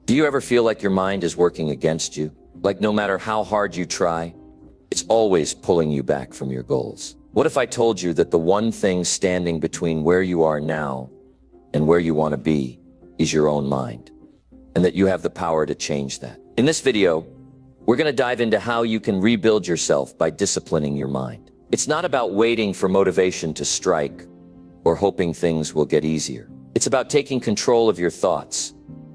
Do you ever feel like your mind is working against you? Like no matter how hard you try, it's always pulling you back from your goals? What if I told you that the one thing standing between where you are now and where you want to be is your own mind, and that you have the power to change that? In this video, we're going to dive into how you can rebuild yourself by disciplining your mind. It's not about waiting for motivation to strike or hoping things will get easier. It's about taking control of your thoughts,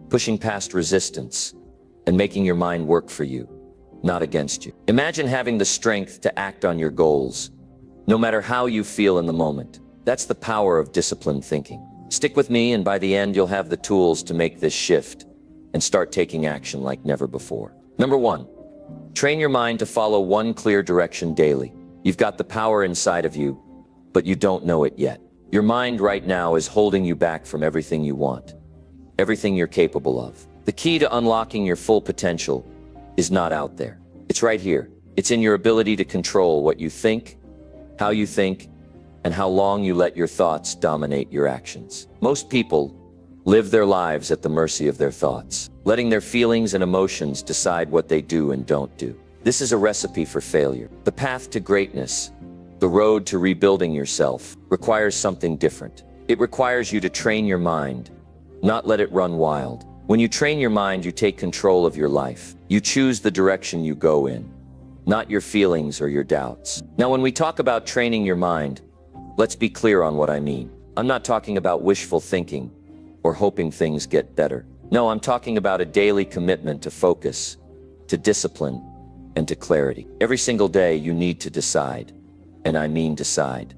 pushing past resistance, and making your mind work for you, not against you. Imagine having the strength to act on your goals, no matter how you feel in the moment. That's the power of disciplined thinking. Stick with me, and by the end, you'll have the tools to make this shift and start taking action like never before. Number 1, train your mind to follow one clear direction daily. You've got the power inside of you, but you don't know it yet. Your mind right now is holding you back from everything you want, everything you're capable of. The key to unlocking your full potential is not out there. It's right here. It's in your ability to control what you think, and how long you let your thoughts dominate your actions. Most people live their lives at the mercy of their thoughts, letting their feelings and emotions decide what they do and don't do. This is a recipe for failure. The path to greatness, the road to rebuilding yourself, requires something different. It requires you to train your mind, not let it run wild. When you train your mind, you take control of your life. You choose the direction you go in, not your feelings or your doubts. Now, when we talk about training your mind, let's be clear on what I mean. I'm not talking about wishful thinking or hoping things get better. No, I'm talking about a daily commitment to focus, to discipline, and to clarity. Every single day you need to decide, and I mean decide,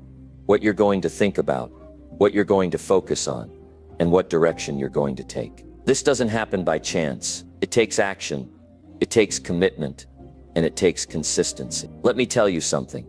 what you're going to think about, what you're going to focus on, and what direction you're going to take. This doesn't happen by chance. It takes action, it takes commitment, and it takes consistency. Let me tell you something.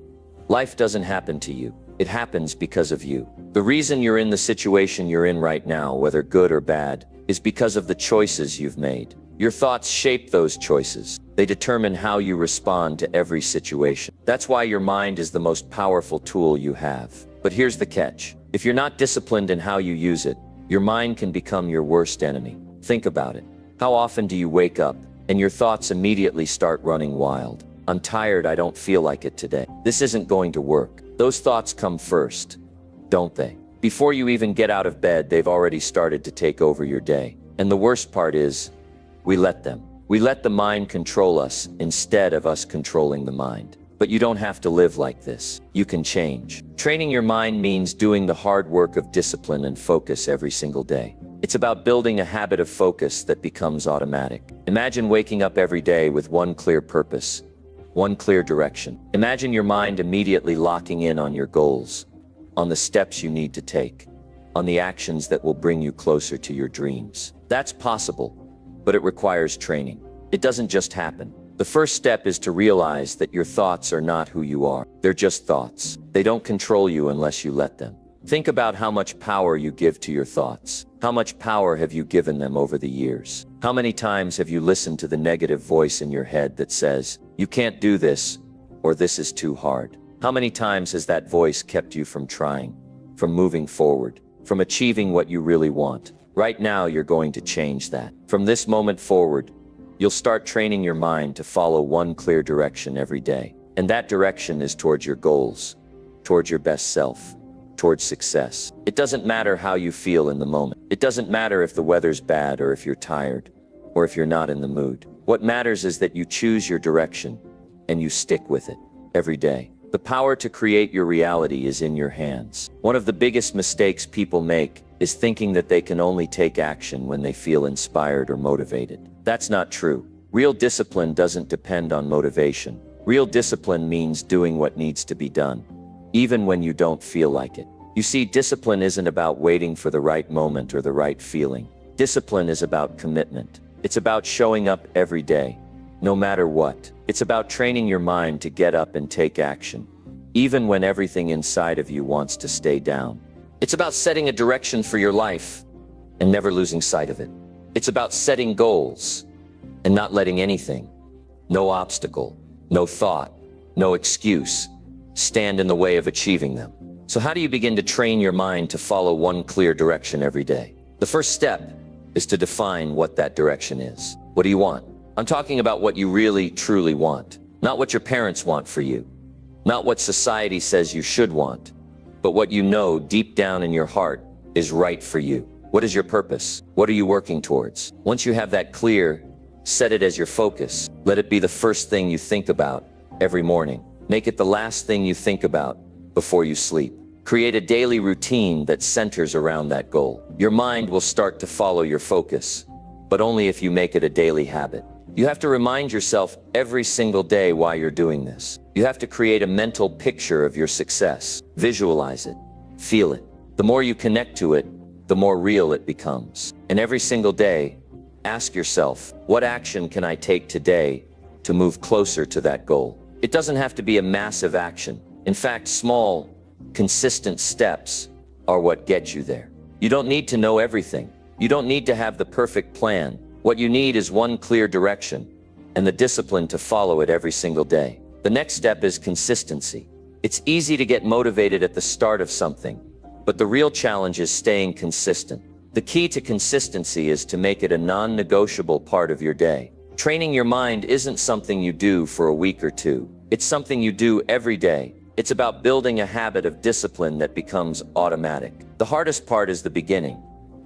Life doesn't happen to you. It happens because of you. The reason you're in the situation you're in right now, whether good or bad, is because of the choices you've made. Your thoughts shape those choices. They determine how you respond to every situation. That's why your mind is the most powerful tool you have. But here's the catch. If you're not disciplined in how you use it, your mind can become your worst enemy. Think about it. How often do you wake up and your thoughts immediately start running wild? I'm tired, I don't feel like it today. This isn't going to work. Those thoughts come first, don't they? Before you even get out of bed, they've already started to take over your day. And the worst part is, we let them. We let the mind control us instead of us controlling the mind. But you don't have to live like this. You can change. Training your mind means doing the hard work of discipline and focus every single day. It's about building a habit of focus that becomes automatic. Imagine waking up every day with one clear purpose, one clear direction. Imagine your mind immediately locking in on your goals, on the steps you need to take, on the actions that will bring you closer to your dreams. That's possible, but it requires training. It doesn't just happen. The first step is to realize that your thoughts are not who you are. They're just thoughts. They don't control you unless you let them. Think about how much power you give to your thoughts. How much power have you given them over the years? How many times have you listened to the negative voice in your head that says, "You can't do this," or "This is too hard"? How many times has that voice kept you from trying, from moving forward, from achieving what you really want? Right now, you're going to change that. From this moment forward, you'll start training your mind to follow one clear direction every day. And that direction is towards your goals, towards your best self, towards success. It doesn't matter how you feel in the moment. It doesn't matter if the weather's bad or if you're tired or if you're not in the mood. What matters is that you choose your direction and you stick with it every day. The power to create your reality is in your hands. One of the biggest mistakes people make is thinking that they can only take action when they feel inspired or motivated. That's not true. Real discipline doesn't depend on motivation. Real discipline means doing what needs to be done, even when you don't feel like it. You see, discipline isn't about waiting for the right moment or the right feeling. Discipline is about commitment. It's about showing up every day, no matter what. It's about training your mind to get up and take action, even when everything inside of you wants to stay down. It's about setting a direction for your life and never losing sight of it. It's about setting goals and not letting anything, no obstacle, no thought, no excuse, stand in the way of achieving them. So how do you begin to train your mind to follow one clear direction every day? The first step is to define what that direction is. What do you want? I'm talking about what you really, truly want. Not what your parents want for you. Not what society says you should want. But what you know deep down in your heart is right for you. What is your purpose? What are you working towards? Once you have that clear, set it as your focus. Let it be the first thing you think about every morning. Make it the last thing you think about before you sleep. Create a daily routine that centers around that goal. Your mind will start to follow your focus, but only if you make it a daily habit. You have to remind yourself every single day why you're doing this. You have to create a mental picture of your success. Visualize it. Feel it. The more you connect to it, the more real it becomes. And every single day, ask yourself, what action can I take today to move closer to that goal? It doesn't have to be a massive action. In fact, small, consistent steps are what get you there. You don't need to know everything. You don't need to have the perfect plan. What you need is one clear direction and the discipline to follow it every single day. The next step is consistency. It's easy to get motivated at the start of something, but the real challenge is staying consistent. The key to consistency is to make it a non-negotiable part of your day. Training your mind isn't something you do for a week or two. It's something you do every day. It's about building a habit of discipline that becomes automatic. The hardest part is the beginning.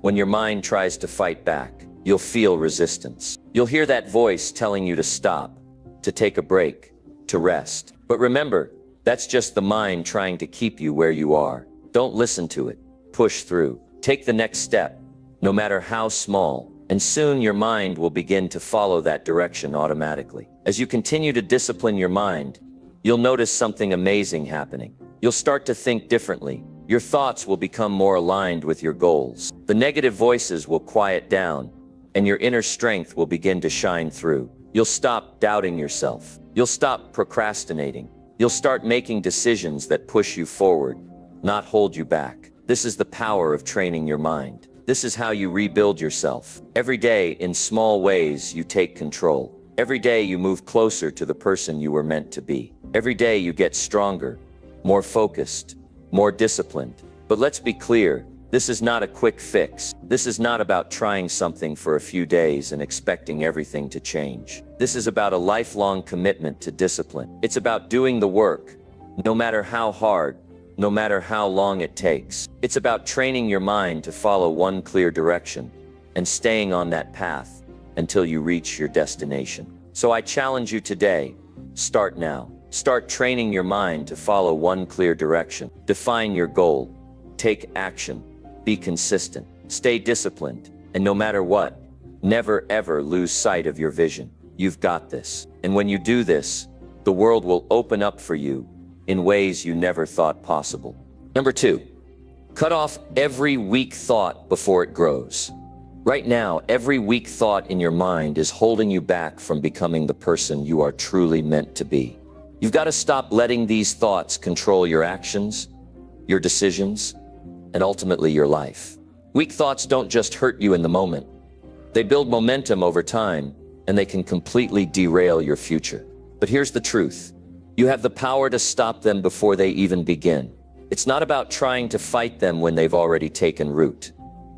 When your mind tries to fight back, you'll feel resistance. You'll hear that voice telling you to stop, to take a break, to rest. But remember, that's just the mind trying to keep you where you are. Don't listen to it. Push through. Take the next step, no matter how small, and soon your mind will begin to follow that direction automatically. As you continue to discipline your mind, you'll notice something amazing happening. You'll start to think differently. Your thoughts will become more aligned with your goals. The negative voices will quiet down, and your inner strength will begin to shine through. You'll stop doubting yourself. You'll stop procrastinating. You'll start making decisions that push you forward, not hold you back. This is the power of training your mind. This is how you rebuild yourself. Every day, in small ways, you take control. Every day you move closer to the person you were meant to be. Every day you get stronger, more focused, more disciplined. But let's be clear, this is not a quick fix. This is not about trying something for a few days and expecting everything to change. This is about a lifelong commitment to discipline. It's about doing the work, no matter how hard, no matter how long it takes. It's about training your mind to follow one clear direction and staying on that path until you reach your destination. So I challenge you today, start now. Start training your mind to follow one clear direction. Define your goal. Take action. Be consistent. Stay disciplined. And no matter what, never ever lose sight of your vision. You've got this. And when you do this, the world will open up for you in ways you never thought possible. Number 2, cut off every weak thought before it grows. Right now, every weak thought in your mind is holding you back from becoming the person you are truly meant to be. You've got to stop letting these thoughts control your actions, your decisions, and ultimately your life. Weak thoughts don't just hurt you in the moment. They build momentum over time, and they can completely derail your future. But here's the truth. You have the power to stop them before they even begin. It's not about trying to fight them when they've already taken root.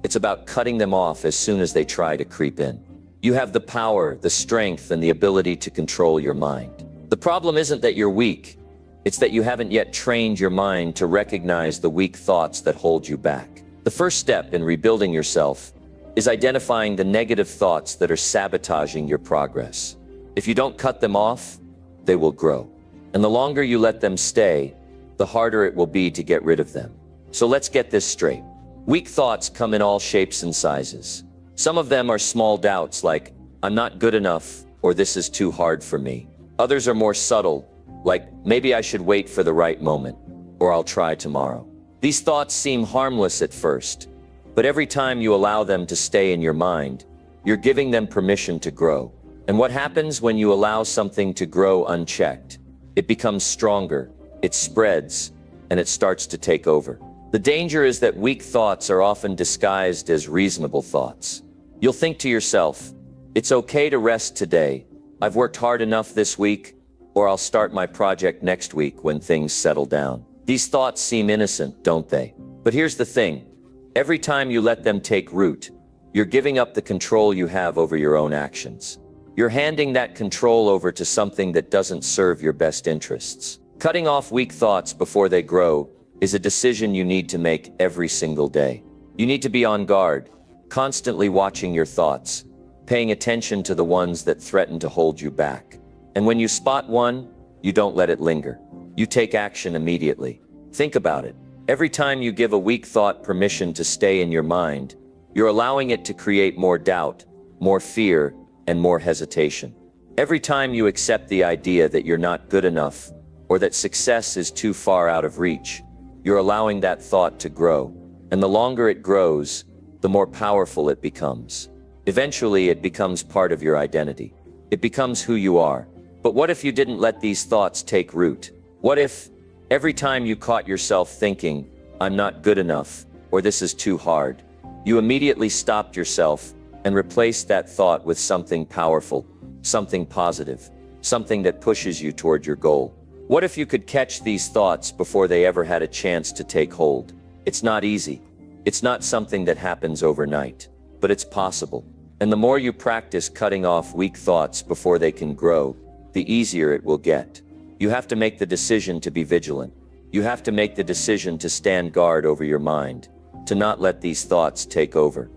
It's about cutting them off as soon as they try to creep in. You have the power, the strength, and the ability to control your mind. The problem isn't that you're weak. It's that you haven't yet trained your mind to recognize the weak thoughts that hold you back. The first step in rebuilding yourself is identifying the negative thoughts that are sabotaging your progress. If you don't cut them off, they will grow. And the longer you let them stay, the harder it will be to get rid of them. So let's get this straight. Weak thoughts come in all shapes and sizes. Some of them are small doubts like, I'm not good enough, or this is too hard for me. Others are more subtle, like, maybe I should wait for the right moment, or I'll try tomorrow. These thoughts seem harmless at first, but every time you allow them to stay in your mind, you're giving them permission to grow. And what happens when you allow something to grow unchecked? It becomes stronger, it spreads, and it starts to take over. The danger is that weak thoughts are often disguised as reasonable thoughts. You'll think to yourself, it's okay to rest today. I've worked hard enough this week, or I'll start my project next week when things settle down. These thoughts seem innocent, don't they? But here's the thing. Every time you let them take root, You're giving up the control you have over your own actions. You're handing that control over to something that doesn't serve your best interests. Cutting off weak thoughts before they grow is a decision you need to make every single day. You need to be on guard, constantly watching your thoughts, paying attention to the ones that threaten to hold you back. And when you spot one, you don't let it linger. You take action immediately. Think about it. Every time you give a weak thought permission to stay in your mind, you're allowing it to create more doubt, more fear, and more hesitation. Every time you accept the idea that you're not good enough, or that success is too far out of reach, you're allowing that thought to grow. And the longer it grows, the more powerful it becomes. Eventually, it becomes part of your identity. It becomes who you are. But what if you didn't let these thoughts take root? What if, every time you caught yourself thinking, "I'm not good enough," or "this is too hard," you immediately stopped yourself and replaced that thought with something powerful, something positive, something that pushes you toward your goal? What if you could catch these thoughts before they ever had a chance to take hold? It's not easy. It's not something that happens overnight, but it's possible. And the more you practice cutting off weak thoughts before they can grow, the easier it will get. You have to make the decision to be vigilant. You have to make the decision to stand guard over your mind, to not let these thoughts take over.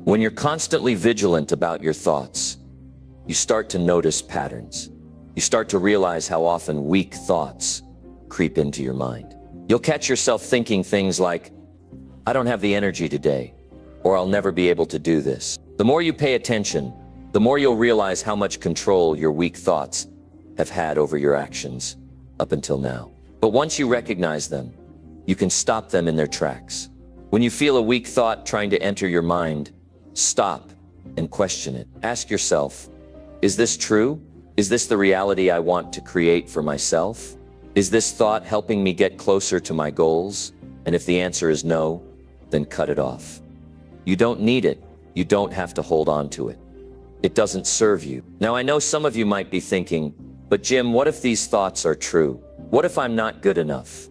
When you're constantly vigilant about your thoughts, you start to notice patterns. You start to realize how often weak thoughts creep into your mind. You'll catch yourself thinking things like, "I don't have the energy today," or "I'll never be able to do this." The more you pay attention, the more you'll realize how much control your weak thoughts have had over your actions up until now. But once you recognize them, you can stop them in their tracks. When you feel a weak thought trying to enter your mind, stop and question it. Ask yourself, is this true? Is this the reality I want to create for myself? Is this thought helping me get closer to my goals? And if the answer is no, then cut it off. You don't need it. You don't have to hold on to it. It doesn't serve you. Now, I know some of you might be thinking, "But Jim, what if these thoughts are true? What if I'm not good enough?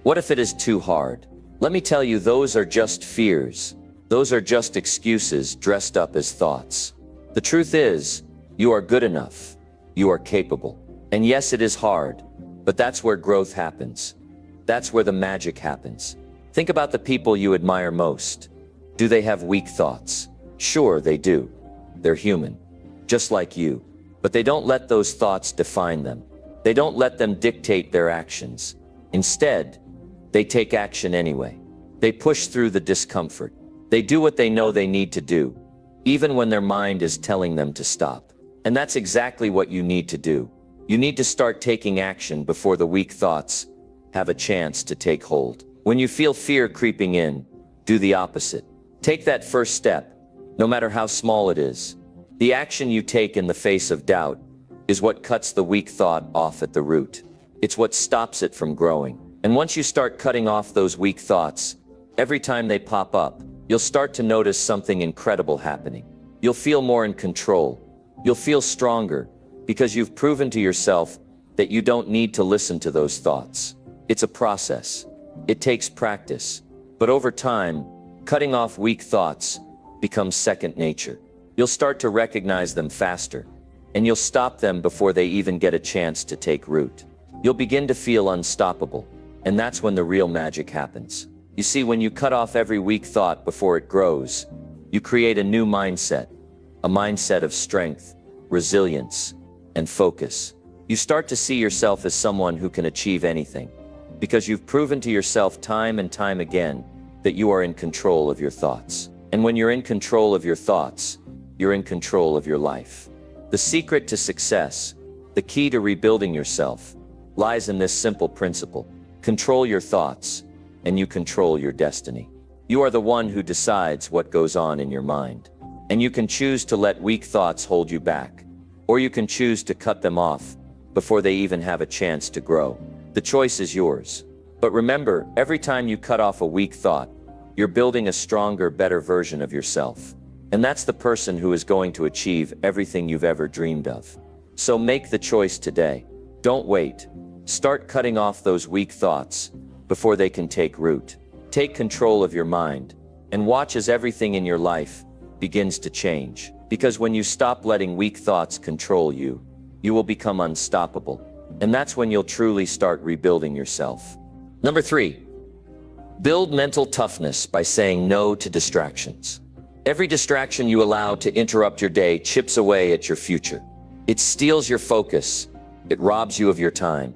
What if it is too hard?" Let me tell you, those are just fears. Those are just excuses dressed up as thoughts. The truth is, you are good enough. You are capable. And yes, it is hard, but that's where growth happens. That's where the magic happens. Think about the people you admire most. Do they have weak thoughts? Sure, they do. They're human, just like you. But they don't let those thoughts define them. They don't let them dictate their actions. Instead, they take action anyway. They push through the discomfort. They do what they know they need to do, even when their mind is telling them to stop. And that's exactly what you need to do. You need to start taking action before the weak thoughts have a chance to take hold. When you feel fear creeping in, do the opposite. Take that first step, no matter how small it is. The action you take in the face of doubt is what cuts the weak thought off at the root. It's what stops it from growing. And once you start cutting off those weak thoughts, every time they pop up, you'll start to notice something incredible happening. You'll feel more in control. You'll feel stronger because you've proven to yourself that you don't need to listen to those thoughts. It's a process. It takes practice. But over time, cutting off weak thoughts becomes second nature. You'll start to recognize them faster, and you'll stop them before they even get a chance to take root. You'll begin to feel unstoppable, and that's when the real magic happens. You see, when you cut off every weak thought before it grows, you create a new mindset, a mindset of strength, resilience, and focus. You start to see yourself as someone who can achieve anything, because you've proven to yourself time and time again that you are in control of your thoughts. And when you're in control of your thoughts, you're in control of your life. The secret to success, the key to rebuilding yourself, lies in this simple principle. Control your thoughts, and you control your destiny. You are the one who decides what goes on in your mind. And you can choose to let weak thoughts hold you back, or you can choose to cut them off before they even have a chance to grow. The choice is yours. But remember, every time you cut off a weak thought, you're building a stronger, better version of yourself. And that's the person who is going to achieve everything you've ever dreamed of. So make the choice today. Don't wait. Start cutting off those weak thoughts before they can take root. Take control of your mind, and watch as everything in your life begins to change. Because when you stop letting weak thoughts control you, you will become unstoppable. And that's when you'll truly start rebuilding yourself. Number 3, build mental toughness by saying no to distractions. Every distraction you allow to interrupt your day chips away at your future. It steals your focus, it robs you of your time,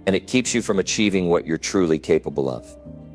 and it keeps you from achieving what you're truly capable of.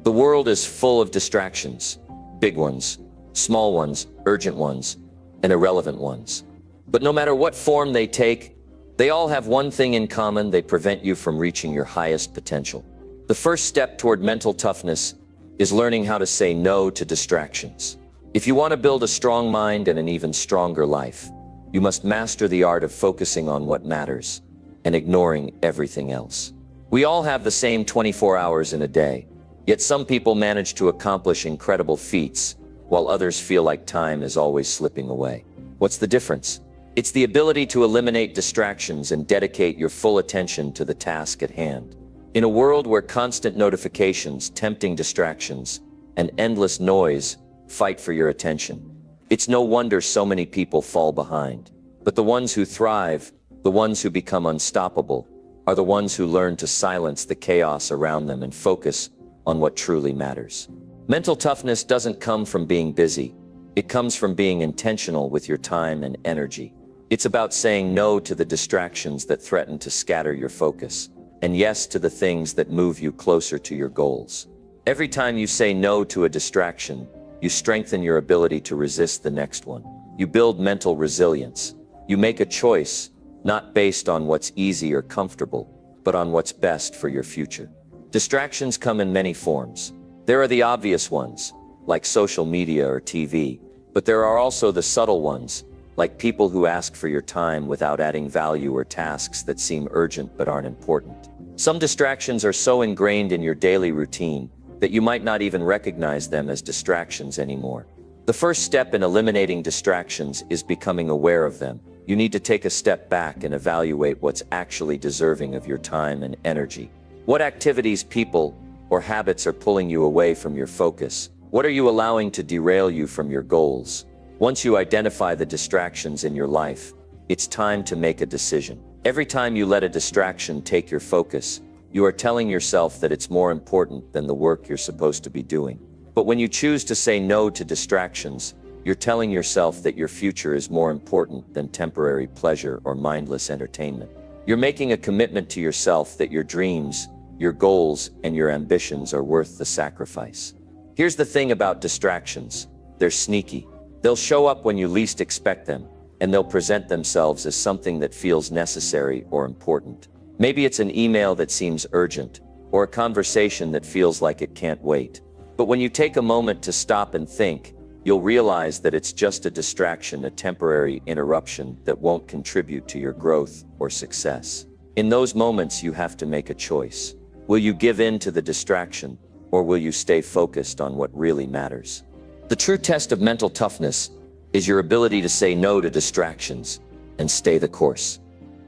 The world is full of distractions, big ones, small ones, urgent ones, and irrelevant ones. But no matter what form they take, they all have one thing in common: they prevent you from reaching your highest potential. The first step toward mental toughness is learning how to say no to distractions. If you want to build a strong mind and an even stronger life, you must master the art of focusing on what matters and ignoring everything else. We all have the same 24 hours in a day, yet some people manage to accomplish incredible feats, while others feel like time is always slipping away. What's the difference? It's the ability to eliminate distractions and dedicate your full attention to the task at hand. In a world where constant notifications, tempting distractions, and endless noise fight for your attention, it's no wonder so many people fall behind. But the ones who thrive, the ones who become unstoppable, are the ones who learn to silence the chaos around them and focus on what truly matters. Mental toughness doesn't come from being busy. It comes from being intentional with your time and energy. It's about saying no to the distractions that threaten to scatter your focus, and yes to the things that move you closer to your goals. Every time you say no to a distraction, you strengthen your ability to resist the next one. You build mental resilience. You make a choice, not based on what's easy or comfortable, but on what's best for your future. Distractions come in many forms. There are the obvious ones, like social media or TV, but there are also the subtle ones, like people who ask for your time without adding value, or tasks that seem urgent but aren't important. Some distractions are so ingrained in your daily routine that you might not even recognize them as distractions anymore. The first step in eliminating distractions is becoming aware of them. You need to take a step back and evaluate what's actually deserving of your time and energy. What activities, people, or habits are pulling you away from your focus? What are you allowing to derail you from your goals? Once you identify the distractions in your life, it's time to make a decision. Every time you let a distraction take your focus, you are telling yourself that it's more important than the work you're supposed to be doing. But when you choose to say no to distractions, you're telling yourself that your future is more important than temporary pleasure or mindless entertainment. You're making a commitment to yourself that your dreams, your goals, and your ambitions are worth the sacrifice. Here's the thing about distractions: they're sneaky. They'll show up when you least expect them, and they'll present themselves as something that feels necessary or important. Maybe it's an email that seems urgent, or a conversation that feels like it can't wait. But when you take a moment to stop and think, you'll realize that it's just a distraction, a temporary interruption that won't contribute to your growth or success. In those moments, you have to make a choice. Will you give in to the distraction, or will you stay focused on what really matters? The true test of mental toughness is your ability to say no to distractions and stay the course,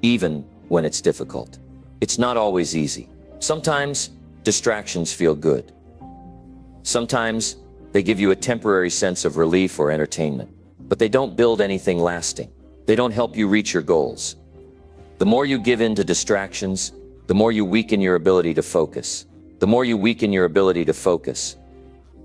even when it's difficult. It's not always easy. Sometimes distractions feel good. Sometimes they give you a temporary sense of relief or entertainment, but they don't build anything lasting. They don't help you reach your goals. The more you give in to distractions, the more you weaken your ability to focus. The more you weaken your ability to focus,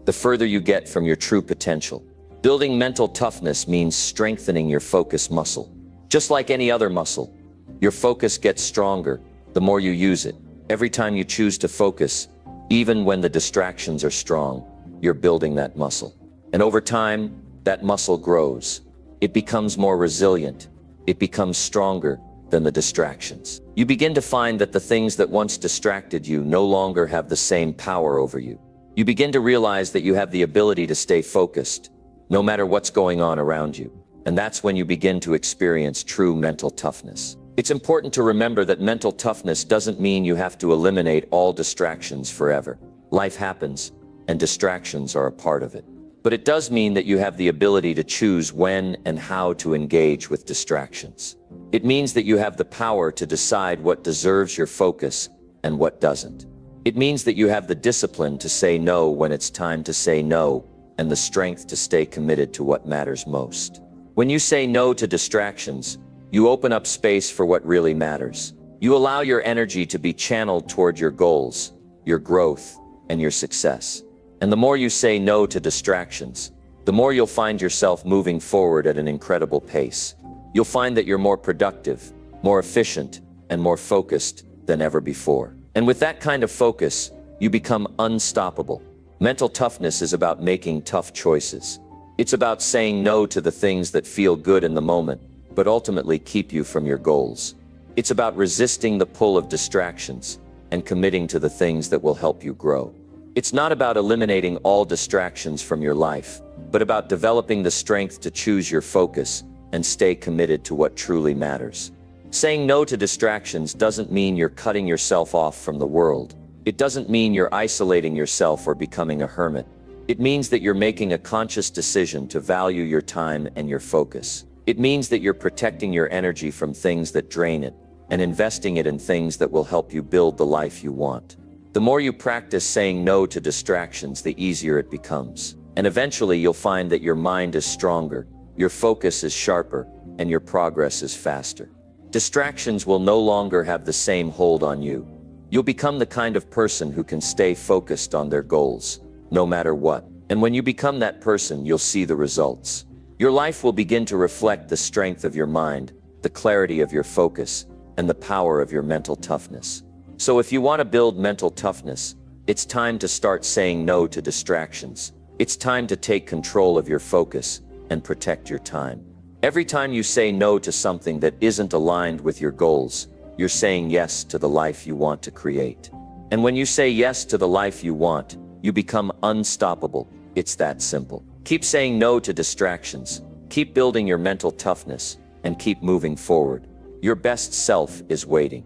the further you get from your true potential. Building mental toughness means strengthening your focus muscle. Just like any other muscle, your focus gets stronger the more you use it. Every time you choose to focus, even when the distractions are strong, you're building that muscle. And over time, that muscle grows. It becomes more resilient. It becomes stronger than the distractions. You begin to find that the things that once distracted you no longer have the same power over you. You begin to realize that you have the ability to stay focused, no matter what's going on around you. And that's when you begin to experience true mental toughness. It's important to remember that mental toughness doesn't mean you have to eliminate all distractions forever. Life happens, and distractions are a part of it. But it does mean that you have the ability to choose when and how to engage with distractions. It means that you have the power to decide what deserves your focus and what doesn't. It means that you have the discipline to say no when it's time to say no, and the strength to stay committed to what matters most. When you say no to distractions, you open up space for what really matters. You allow your energy to be channeled toward your goals, your growth, and your success. And the more you say no to distractions, the more you'll find yourself moving forward at an incredible pace. You'll find that you're more productive, more efficient, and more focused than ever before. And with that kind of focus, you become unstoppable. Mental toughness is about making tough choices. It's about saying no to the things that feel good in the moment, but ultimately keep you from your goals. It's about resisting the pull of distractions and committing to the things that will help you grow. It's not about eliminating all distractions from your life, but about developing the strength to choose your focus and stay committed to what truly matters. Saying no to distractions doesn't mean you're cutting yourself off from the world. It doesn't mean you're isolating yourself or becoming a hermit. It means that you're making a conscious decision to value your time and your focus. It means that you're protecting your energy from things that drain it and investing it in things that will help you build the life you want. The more you practice saying no to distractions, the easier it becomes. And eventually you'll find that your mind is stronger, your focus is sharper, and your progress is faster. Distractions will no longer have the same hold on you. You'll become the kind of person who can stay focused on their goals, no matter what. And when you become that person, you'll see the results. Your life will begin to reflect the strength of your mind, the clarity of your focus, and the power of your mental toughness. So if you want to build mental toughness, it's time to start saying no to distractions. It's time to take control of your focus and protect your time. Every time you say no to something that isn't aligned with your goals, you're saying yes to the life you want to create. And when you say yes to the life you want, you become unstoppable. It's that simple. Keep saying no to distractions, keep building your mental toughness, and keep moving forward. Your best self is waiting.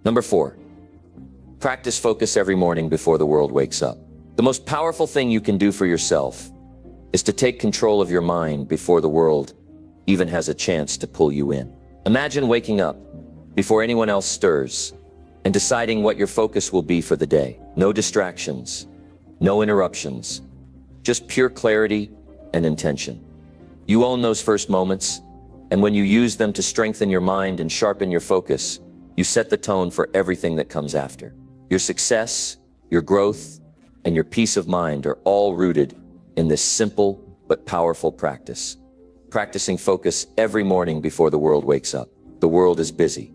Number 4. Practice focus every morning before the world wakes up. The most powerful thing you can do for yourself is to take control of your mind before the world even has a chance to pull you in. Imagine waking up before anyone else stirs and deciding what your focus will be for the day. No distractions, no interruptions, just pure clarity and intention. You own those first moments, and when you use them to strengthen your mind and sharpen your focus, you set the tone for everything that comes after. Your success, your growth, and your peace of mind are all rooted in this simple but powerful practice. Practicing focus every morning before the world wakes up. The world is busy.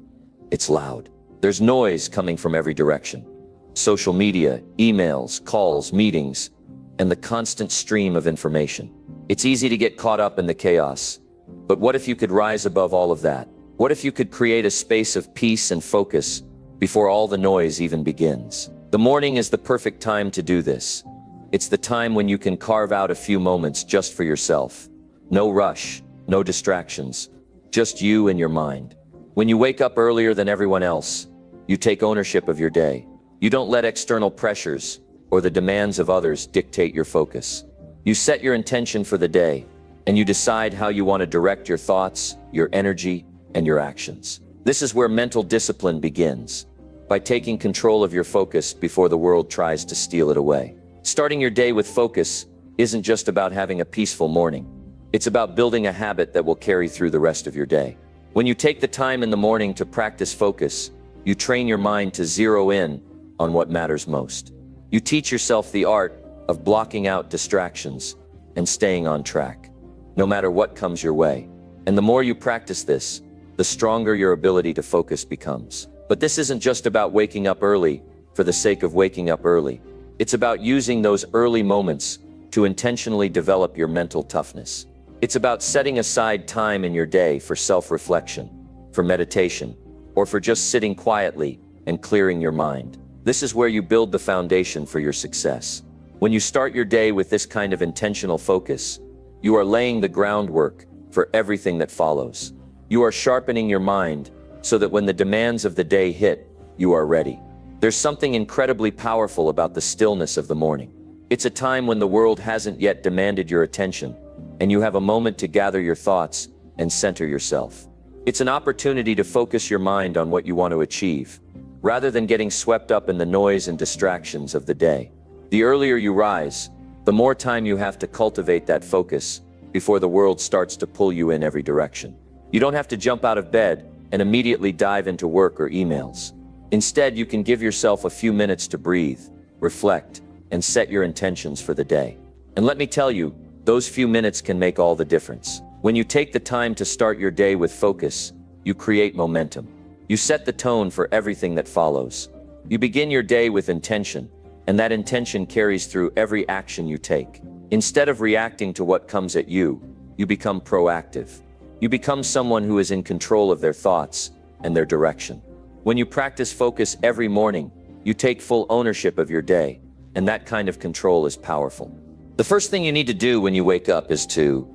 It's loud. There's noise coming from every direction. Social media, emails, calls, meetings, and the constant stream of information. It's easy to get caught up in the chaos. But what if you could rise above all of that? What if you could create a space of peace and focus before all the noise even begins? The morning is the perfect time to do this. It's the time when you can carve out a few moments just for yourself. No rush, no distractions, just you and your mind. When you wake up earlier than everyone else, you take ownership of your day. You don't let external pressures or the demands of others dictate your focus. You set your intention for the day, and you decide how you want to direct your thoughts, your energy, and your actions. This is where mental discipline begins, by taking control of your focus before the world tries to steal it away. Starting your day with focus isn't just about having a peaceful morning. It's about building a habit that will carry through the rest of your day. When you take the time in the morning to practice focus, you train your mind to zero in on what matters most. You teach yourself the art of blocking out distractions and staying on track, no matter what comes your way. And the more you practice this, the stronger your ability to focus becomes. But this isn't just about waking up early for the sake of waking up early. It's about using those early moments to intentionally develop your mental toughness. It's about setting aside time in your day for self-reflection, for meditation, or for just sitting quietly and clearing your mind. This is where you build the foundation for your success. When you start your day with this kind of intentional focus, you are laying the groundwork for everything that follows. You are sharpening your mind so that when the demands of the day hit, you are ready. There's something incredibly powerful about the stillness of the morning. It's a time when the world hasn't yet demanded your attention, and you have a moment to gather your thoughts and center yourself. It's an opportunity to focus your mind on what you want to achieve, rather than getting swept up in the noise and distractions of the day. The earlier you rise, the more time you have to cultivate that focus before the world starts to pull you in every direction. You don't have to jump out of bed and immediately dive into work or emails. Instead, you can give yourself a few minutes to breathe, reflect, and set your intentions for the day. And let me tell you, those few minutes can make all the difference. When you take the time to start your day with focus, you create momentum. You set the tone for everything that follows. You begin your day with intention, and that intention carries through every action you take. Instead of reacting to what comes at you, you become proactive. You become someone who is in control of their thoughts and their direction. When you practice focus every morning, you take full ownership of your day, and that kind of control is powerful. The first thing you need to do when you wake up is to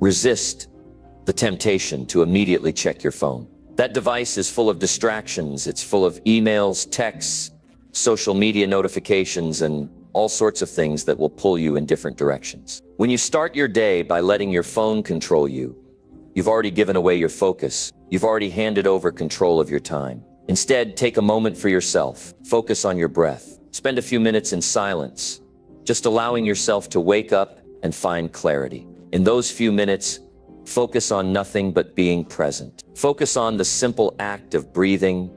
resist the temptation to immediately check your phone. That device is full of distractions. It's full of emails, texts, social media notifications, and all sorts of things that will pull you in different directions. When you start your day by letting your phone control you, you've already given away your focus. You've already handed over control of your time. Instead, take a moment for yourself. Focus on your breath. Spend a few minutes in silence, just allowing yourself to wake up and find clarity. In those few minutes, focus on nothing but being present. Focus on the simple act of breathing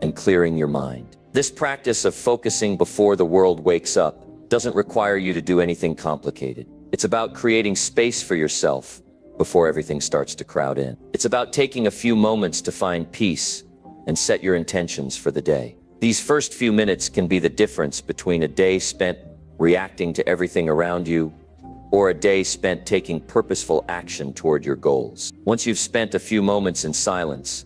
and clearing your mind. This practice of focusing before the world wakes up doesn't require you to do anything complicated. It's about creating space for yourself before everything starts to crowd in. It's about taking a few moments to find peace and set your intentions for the day. These first few minutes can be the difference between a day spent reacting to everything around you or a day spent taking purposeful action toward your goals. Once you've spent a few moments in silence,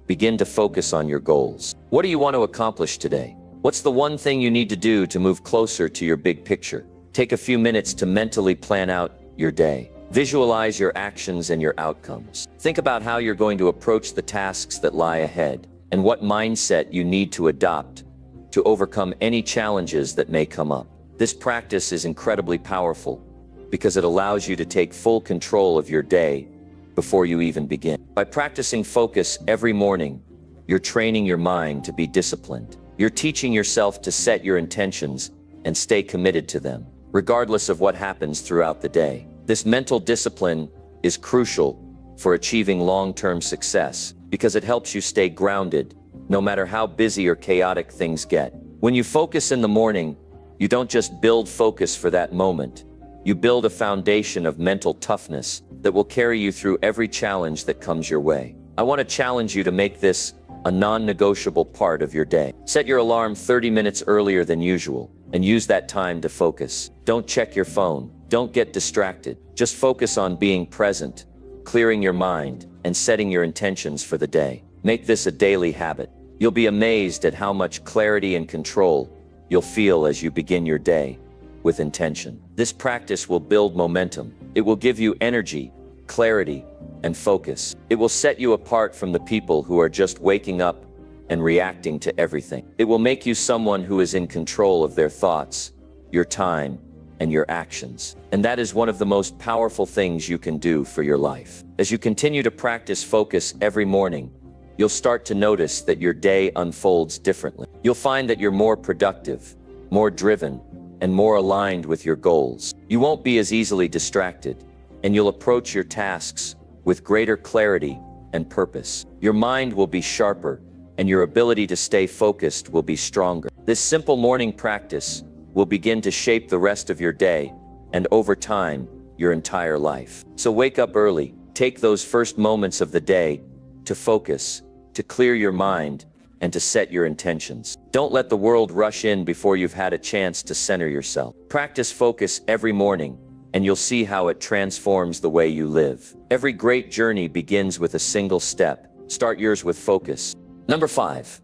begin to focus on your goals. What do you want to accomplish today? What's the one thing you need to do to move closer to your big picture? Take a few minutes to mentally plan out your day. Visualize your actions and your outcomes. Think about how you're going to approach the tasks that lie ahead and what mindset you need to adopt to overcome any challenges that may come up. This practice is incredibly powerful because it allows you to take full control of your day before you even begin. By practicing focus every morning, you're training your mind to be disciplined. You're teaching yourself to set your intentions and stay committed to them, regardless of what happens throughout the day. This mental discipline is crucial for achieving long-term success because it helps you stay grounded no matter how busy or chaotic things get. When you focus in the morning, you don't just build focus for that moment. You build a foundation of mental toughness that will carry you through every challenge that comes your way. I want to challenge you to make this a non-negotiable part of your day. Set your alarm 30 minutes earlier than usual and use that time to focus. Don't check your phone. Don't get distracted. Just focus on being present, clearing your mind, and setting your intentions for the day. Make this a daily habit. You'll be amazed at how much clarity and control you'll feel as you begin your day with intention. This practice will build momentum. It will give you energy, clarity, and focus. It will set you apart from the people who are just waking up and reacting to everything. It will make you someone who is in control of their thoughts, your time, and your actions. And that is one of the most powerful things you can do for your life. As you continue to practice focus every morning, you'll start to notice that your day unfolds differently. You'll find that you're more productive, more driven, and more aligned with your goals. You won't be as easily distracted, and you'll approach your tasks with greater clarity and purpose. Your mind will be sharper, and your ability to stay focused will be stronger. This simple morning practice will begin to shape the rest of your day, and over time, your entire life. So wake up early, take those first moments of the day to focus, to clear your mind, and to set your intentions. Don't let the world rush in before you've had a chance to center yourself. Practice focus every morning, and you'll see how it transforms the way you live. Every great journey begins with a single step. Start yours with focus. Number 5,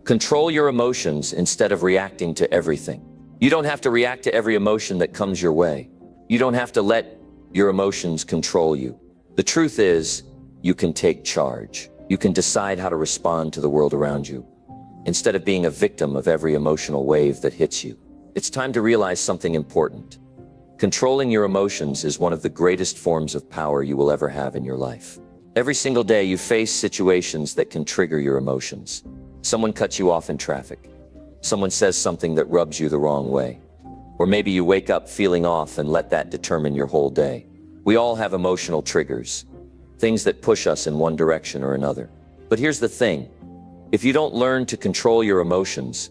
control your emotions instead of reacting to everything. You don't have to react to every emotion that comes your way. You don't have to let your emotions control you. The truth is, you can take charge. You can decide how to respond to the world around you, instead of being a victim of every emotional wave that hits you. It's time to realize something important. Controlling your emotions is one of the greatest forms of power you will ever have in your life. Every single day you face situations that can trigger your emotions. Someone cuts you off in traffic. Someone says something that rubs you the wrong way. Or maybe you wake up feeling off and let that determine your whole day. We all have emotional triggers, things that push us in one direction or another. But here's the thing. If you don't learn to control your emotions,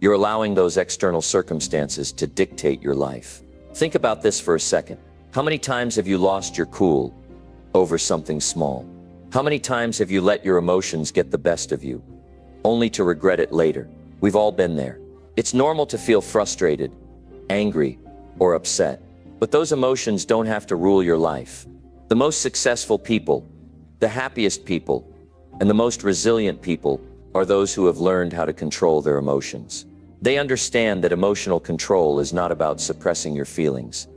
you're allowing those external circumstances to dictate your life. Think about this for a second. How many times have you lost your cool over something small? How many times have you let your emotions get the best of you, only to regret it later? We've all been there. It's normal to feel frustrated, angry, or upset, but those emotions don't have to rule your life. The most successful people, the happiest people, and the most resilient people are those who have learned how to control their emotions. They understand that emotional control is not about suppressing your feelings.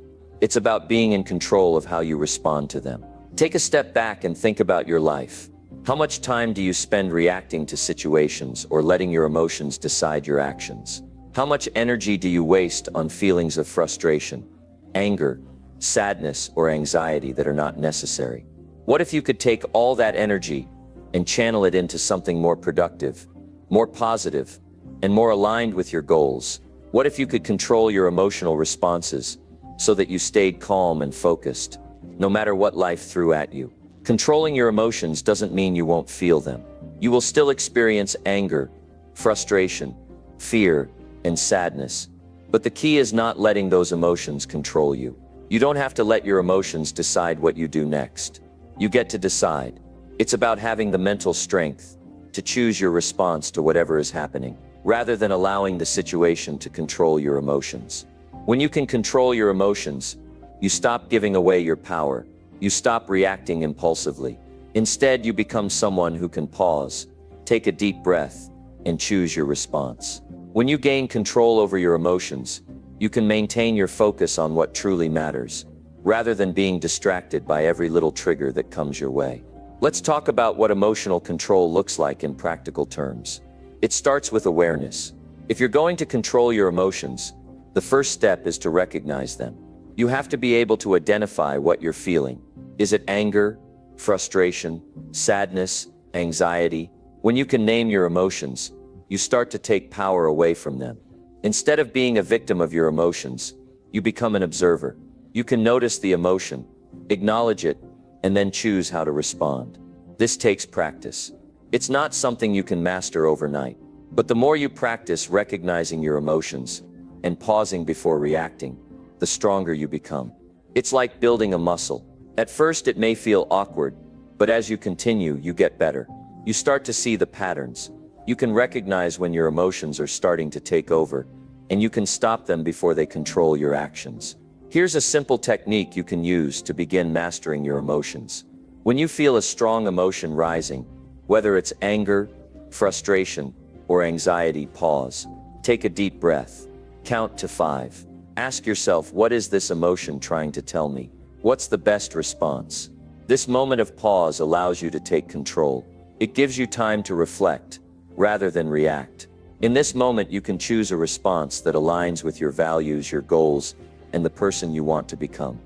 It's about being in control of how you respond to them. Take a step back and think about your life. How much time do you spend reacting to situations or letting your emotions decide your actions? How much energy do you waste on feelings of frustration, anger, sadness, or anxiety that are not necessary? What if you could take all that energy and channel it into something more productive, more positive, and more aligned with your goals? What if you could control your emotional responses so that you stayed calm and focused, no matter what life threw at you? Controlling your emotions doesn't mean you won't feel them. You will still experience anger, frustration, fear, and sadness. But the key is not letting those emotions control you. You don't have to let your emotions decide what you do next. You get to decide. It's about having the mental strength to choose your response to whatever is happening, rather than allowing the situation to control your emotions. When you can control your emotions, you stop giving away your power. You stop reacting impulsively. Instead, you become someone who can pause, take a deep breath, and choose your response. When you gain control over your emotions, you can maintain your focus on what truly matters, rather than being distracted by every little trigger that comes your way. Let's talk about what emotional control looks like in practical terms. It starts with awareness. If you're going to control your emotions, the first step is to recognize them. You have to be able to identify what you're feeling. Is it anger, frustration, sadness, anxiety? When you can name your emotions, you start to take power away from them. Instead of being a victim of your emotions, you become an observer. You can notice the emotion, acknowledge it, and then choose how to respond. This takes practice. It's not something you can master overnight, but the more you practice recognizing your emotions and pausing before reacting, the stronger you become. It's like building a muscle. At first it may feel awkward, but as you continue, you get better. You start to see the patterns. You can recognize when your emotions are starting to take over, and you can stop them before they control your actions. Here's a simple technique you can use to begin mastering your emotions. When you feel a strong emotion rising, whether it's anger, frustration, or anxiety, pause. Take a deep breath. Count to 5. Ask yourself, what is this emotion trying to tell me? What's the best response? This moment of pause allows you to take control. It gives you time to reflect, rather than react. In this moment, you can choose a response that aligns with your values, your goals, and the person you want to become.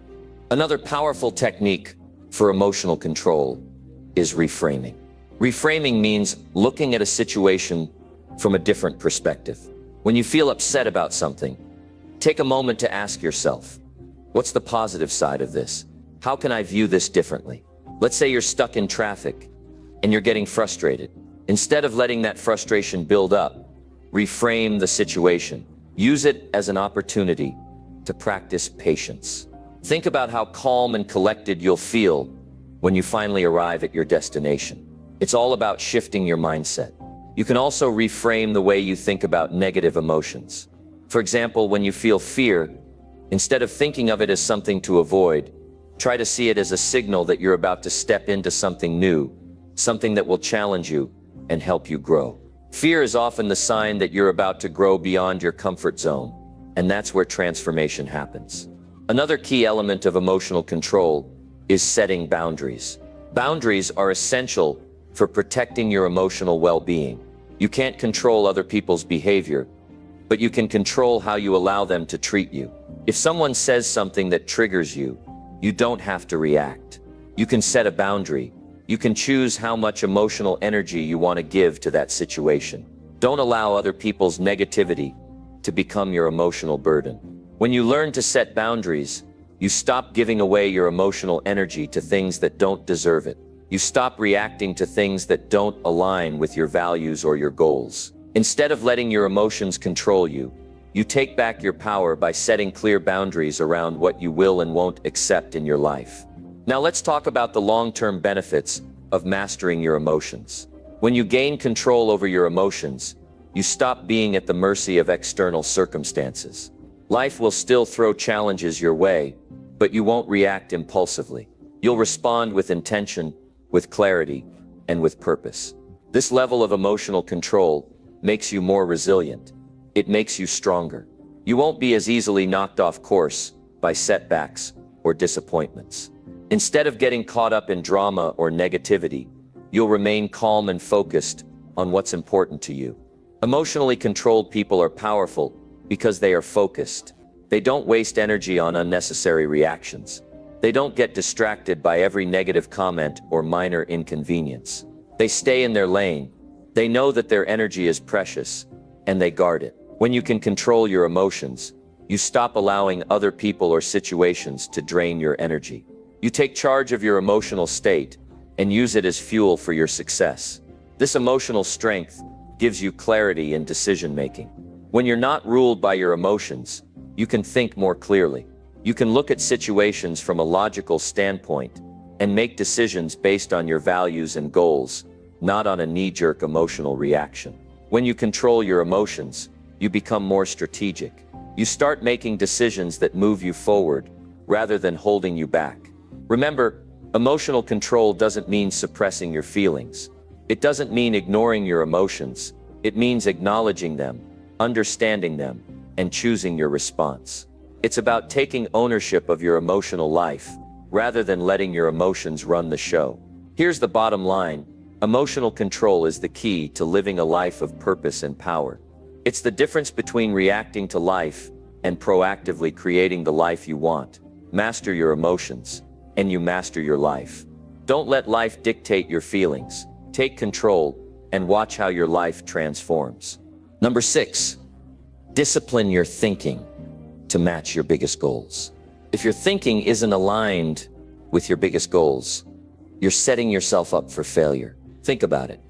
Another powerful technique for emotional control is reframing. Reframing means looking at a situation from a different perspective. When you feel upset about something, take a moment to ask yourself, what's the positive side of this? How can I view this differently? Let's say you're stuck in traffic and you're getting frustrated. Instead of letting that frustration build up, reframe the situation. Use it as an opportunity to practice patience. Think about how calm and collected you'll feel when you finally arrive at your destination. It's all about shifting your mindset. You can also reframe the way you think about negative emotions. For example, when you feel fear, instead of thinking of it as something to avoid, try to see it as a signal that you're about to step into something new, something that will challenge you and help you grow. Fear is often the sign that you're about to grow beyond your comfort zone, and that's where transformation happens. Another key element of emotional control is setting boundaries. Boundaries are essential for protecting your emotional well-being. You can't control other people's behavior, but you can control how you allow them to treat you. If someone says something that triggers you, you don't have to react. You can set a boundary. You can choose how much emotional energy you want to give to that situation. Don't allow other people's negativity to become your emotional burden. When you learn to set boundaries, you stop giving away your emotional energy to things that don't deserve it. You stop reacting to things that don't align with your values or your goals. Instead of letting your emotions control you, you take back your power by setting clear boundaries around what you will and won't accept in your life. Now let's talk about the long-term benefits of mastering your emotions. When you gain control over your emotions, you stop being at the mercy of external circumstances. Life will still throw challenges your way, but you won't react impulsively. You'll respond with intention, with clarity, and with purpose. This level of emotional control makes you more resilient. It makes you stronger. You won't be as easily knocked off course by setbacks or disappointments. Instead of getting caught up in drama or negativity, you'll remain calm and focused on what's important to you. Emotionally controlled people are powerful because they are focused. They don't waste energy on unnecessary reactions. They don't get distracted by every negative comment or minor inconvenience. They stay in their lane. They know that their energy is precious, and they guard it. When you can control your emotions, you stop allowing other people or situations to drain your energy. You take charge of your emotional state and use it as fuel for your success. This emotional strength gives you clarity in decision-making. When you're not ruled by your emotions, you can think more clearly. You can look at situations from a logical standpoint and make decisions based on your values and goals, not on a knee-jerk emotional reaction. When you control your emotions, you become more strategic. You start making decisions that move you forward rather than holding you back. Remember, emotional control doesn't mean suppressing your feelings. It doesn't mean ignoring your emotions. It means acknowledging them, understanding them, and choosing your response. It's about taking ownership of your emotional life rather than letting your emotions run the show. Here's the bottom line. Emotional control is the key to living a life of purpose and power. It's the difference between reacting to life and proactively creating the life you want. Master your emotions, and you master your life. Don't let life dictate your feelings. Take control and watch how your life transforms. Number 6, discipline your thinking to match your biggest goals. If your thinking isn't aligned with your biggest goals, you're setting yourself up for failure. Think about it.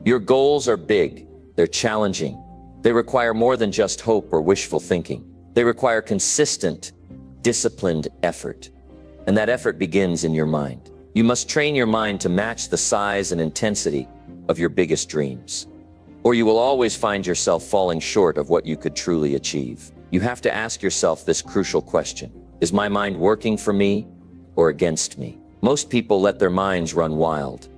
Your goals are big, they're challenging. They require more than just hope or wishful thinking. They require consistent, disciplined effort. And that effort begins in your mind. You must train your mind to match the size and intensity of your biggest dreams, or you will always find yourself falling short of what you could truly achieve. You have to ask yourself this crucial question: is my mind working for me or against me? Most people let their minds run wild,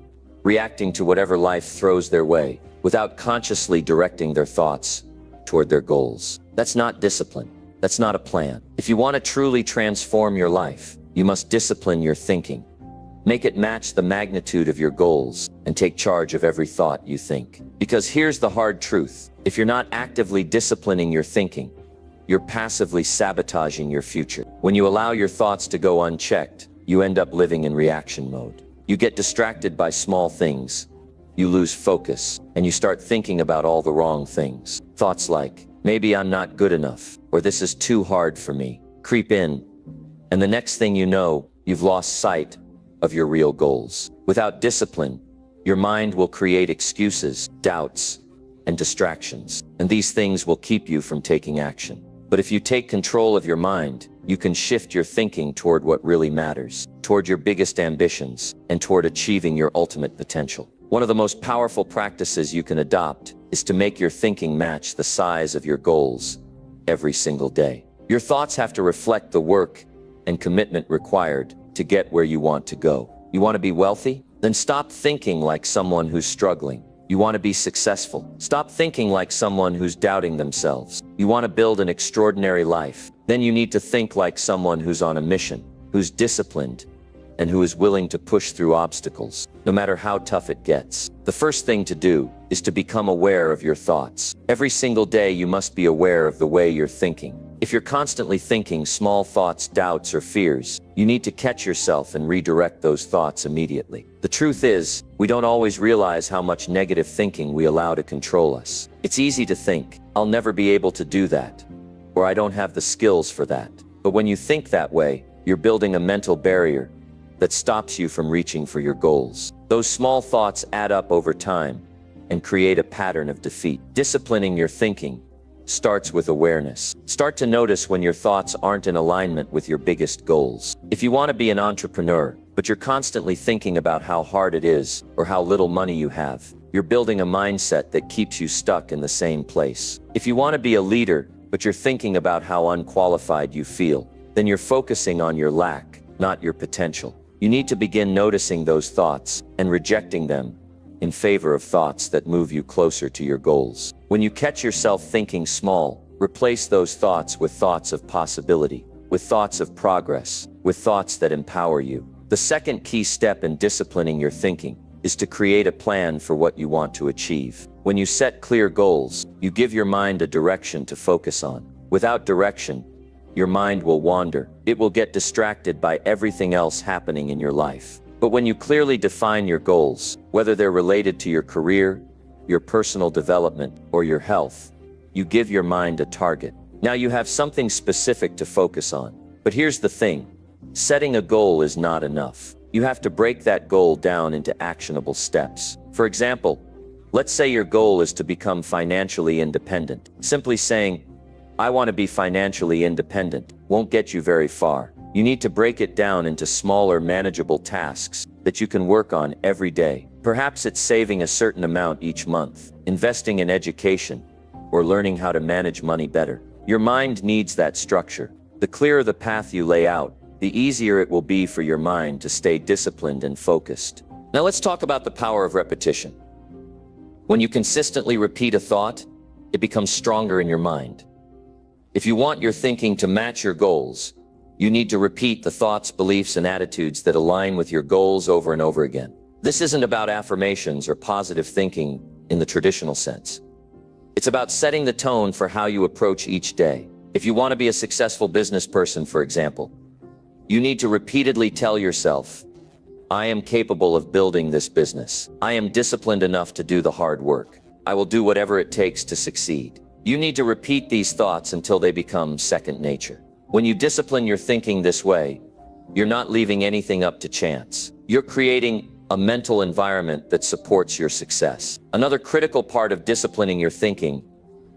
reacting to whatever life throws their way, without consciously directing their thoughts toward their goals. That's not discipline. That's not a plan. If you want to truly transform your life, you must discipline your thinking. Make it match the magnitude of your goals and take charge of every thought you think. Because here's the hard truth: if you're not actively disciplining your thinking, you're passively sabotaging your future. When you allow your thoughts to go unchecked, you end up living in reaction mode. You get distracted by small things, you lose focus, and you start thinking about all the wrong things. Thoughts like, maybe I'm not good enough, or this is too hard for me, creep in, and the next thing you know, you've lost sight of your real goals. Without discipline, your mind will create excuses, doubts, and distractions, and these things will keep you from taking action. But if you take control of your mind, you can shift your thinking toward what really matters, toward your biggest ambitions, and toward achieving your ultimate potential. One of the most powerful practices you can adopt is to make your thinking match the size of your goals every single day. Your thoughts have to reflect the work and commitment required to get where you want to go. You want to be wealthy? Then stop thinking like someone who's struggling. You want to be successful? Stop thinking like someone who's doubting themselves. You want to build an extraordinary life? Then you need to think like someone who's on a mission, who's disciplined, and who is willing to push through obstacles, no matter how tough it gets. The first thing to do is to become aware of your thoughts. Every single day you must be aware of the way you're thinking. If you're constantly thinking small thoughts, doubts, or fears, you need to catch yourself and redirect those thoughts immediately. The truth is, we don't always realize how much negative thinking we allow to control us. It's easy to think, I'll never be able to do that. or I don't have the skills for that. But when you think that way, you're building a mental barrier that stops you from reaching for your goals. Those small thoughts add up over time and create a pattern of defeat. Disciplining your thinking starts with awareness. Start to notice when your thoughts aren't in alignment with your biggest goals. If you want to be an entrepreneur, but you're constantly thinking about how hard it is or how little money you have, you're building a mindset that keeps you stuck in the same place. If you want to be a leader, but you're thinking about how unqualified you feel, then you're focusing on your lack, not your potential. You need to begin noticing those thoughts and rejecting them in favor of thoughts that move you closer to your goals. When you catch yourself thinking small, replace those thoughts with thoughts of possibility, with thoughts of progress, with thoughts that empower you. The second key step in disciplining your thinking is to create a plan for what you want to achieve. When you set clear goals, you give your mind a direction to focus on. Without direction, your mind will wander. It will get distracted by everything else happening in your life. But when you clearly define your goals, whether they're related to your career, your personal development, or your health, you give your mind a target. Now you have something specific to focus on. But here's the thing, setting a goal is not enough. You have to break that goal down into actionable steps. For example, let's say your goal is to become financially independent. Simply saying, I want to be financially independent, won't get you very far. You need to break it down into smaller, manageable tasks that you can work on every day. Perhaps it's saving a certain amount each month, investing in education, or learning how to manage money better. Your mind needs that structure. The clearer the path you lay out, the easier it will be for your mind to stay disciplined and focused. Now let's talk about the power of repetition. When you consistently repeat a thought, it becomes stronger in your mind. If you want your thinking to match your goals, you need to repeat the thoughts, beliefs, and attitudes that align with your goals over and over again. This isn't about affirmations or positive thinking in the traditional sense. It's about setting the tone for how you approach each day. If you want to be a successful business person, for example, you need to repeatedly tell yourself, I am capable of building this business. I am disciplined enough to do the hard work. I will do whatever it takes to succeed. You need to repeat these thoughts until they become second nature. When you discipline your thinking this way, you're not leaving anything up to chance. You're creating a mental environment that supports your success. Another critical part of disciplining your thinking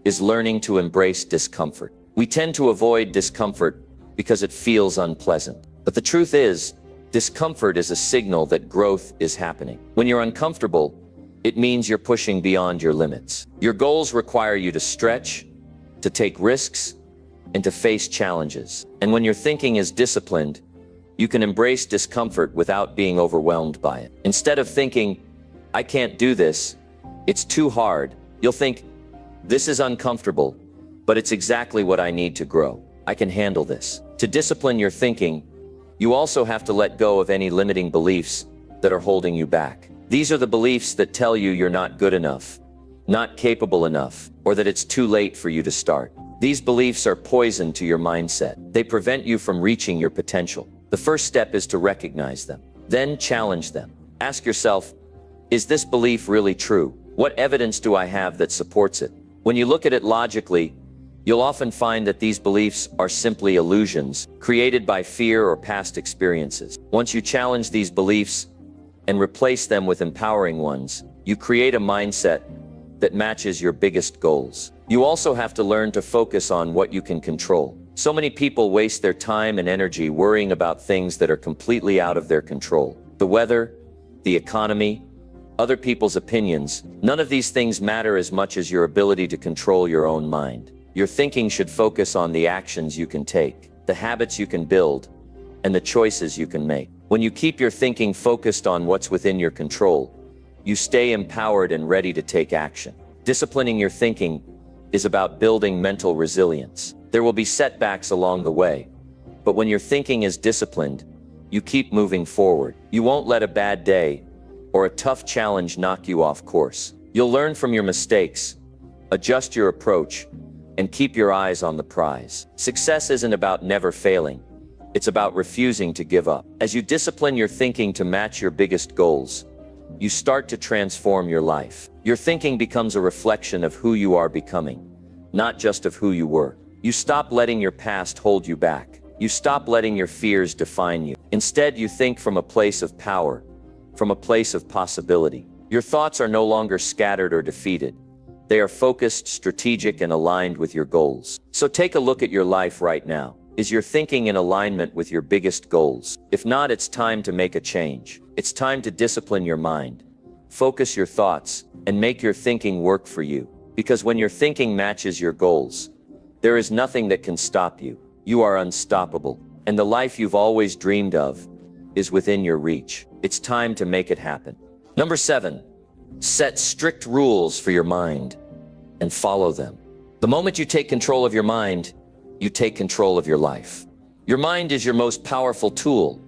is learning to embrace discomfort. We tend to avoid discomfort because it feels unpleasant. But the truth is, discomfort is a signal that growth is happening. When you're uncomfortable, it means you're pushing beyond your limits. Your goals require you to stretch, to take risks, and to face challenges. And when your thinking is disciplined, you can embrace discomfort without being overwhelmed by it. Instead of thinking, I can't do this, it's too hard, you'll think, this is uncomfortable, but it's exactly what I need to grow. I can handle this. To discipline your thinking, you also have to let go of any limiting beliefs that are holding you back. These are the beliefs that tell you you're not good enough, not capable enough, or that it's too late for you to start. These beliefs are poison to your mindset. They prevent you from reaching your potential. The first step is to recognize them. Then challenge them. Ask yourself, is this belief really true? What evidence do I have that supports it? When you look at it logically, you'll often find that these beliefs are simply illusions created by fear or past experiences. Once you challenge these beliefs and replace them with empowering ones, you create a mindset that matches your biggest goals. You also have to learn to focus on what you can control. So many people waste their time and energy worrying about things that are completely out of their control. The weather, the economy, other people's opinions. None of these things matter as much as your ability to control your own mind. Your thinking should focus on the actions you can take, the habits you can build, and the choices you can make. When you keep your thinking focused on what's within your control, you stay empowered and ready to take action. Disciplining your thinking is about building mental resilience. There will be setbacks along the way, but when your thinking is disciplined, you keep moving forward. You won't let a bad day or a tough challenge knock you off course. You'll learn from your mistakes, adjust your approach, and keep your eyes on the prize. Success isn't about never failing. It's about refusing to give up. As you discipline your thinking to match your biggest goals, you start to transform your life. Your thinking becomes a reflection of who you are becoming, not just of who you were. You stop letting your past hold you back. You stop letting your fears define you. Instead, you think from a place of power, from a place of possibility. Your thoughts are no longer scattered or defeated. They are focused, strategic, and aligned with your goals. So take a look at your life right now. Is your thinking in alignment with your biggest goals? If not, it's time to make a change. It's time to discipline your mind. Focus your thoughts and make your thinking work for you. Because when your thinking matches your goals, there is nothing that can stop you. You are unstoppable. And the life you've always dreamed of is within your reach. It's time to make it happen. Number 7, set strict rules for your mind and follow them. The moment you take control of your mind, you take control of your life. Your mind is your most powerful tool,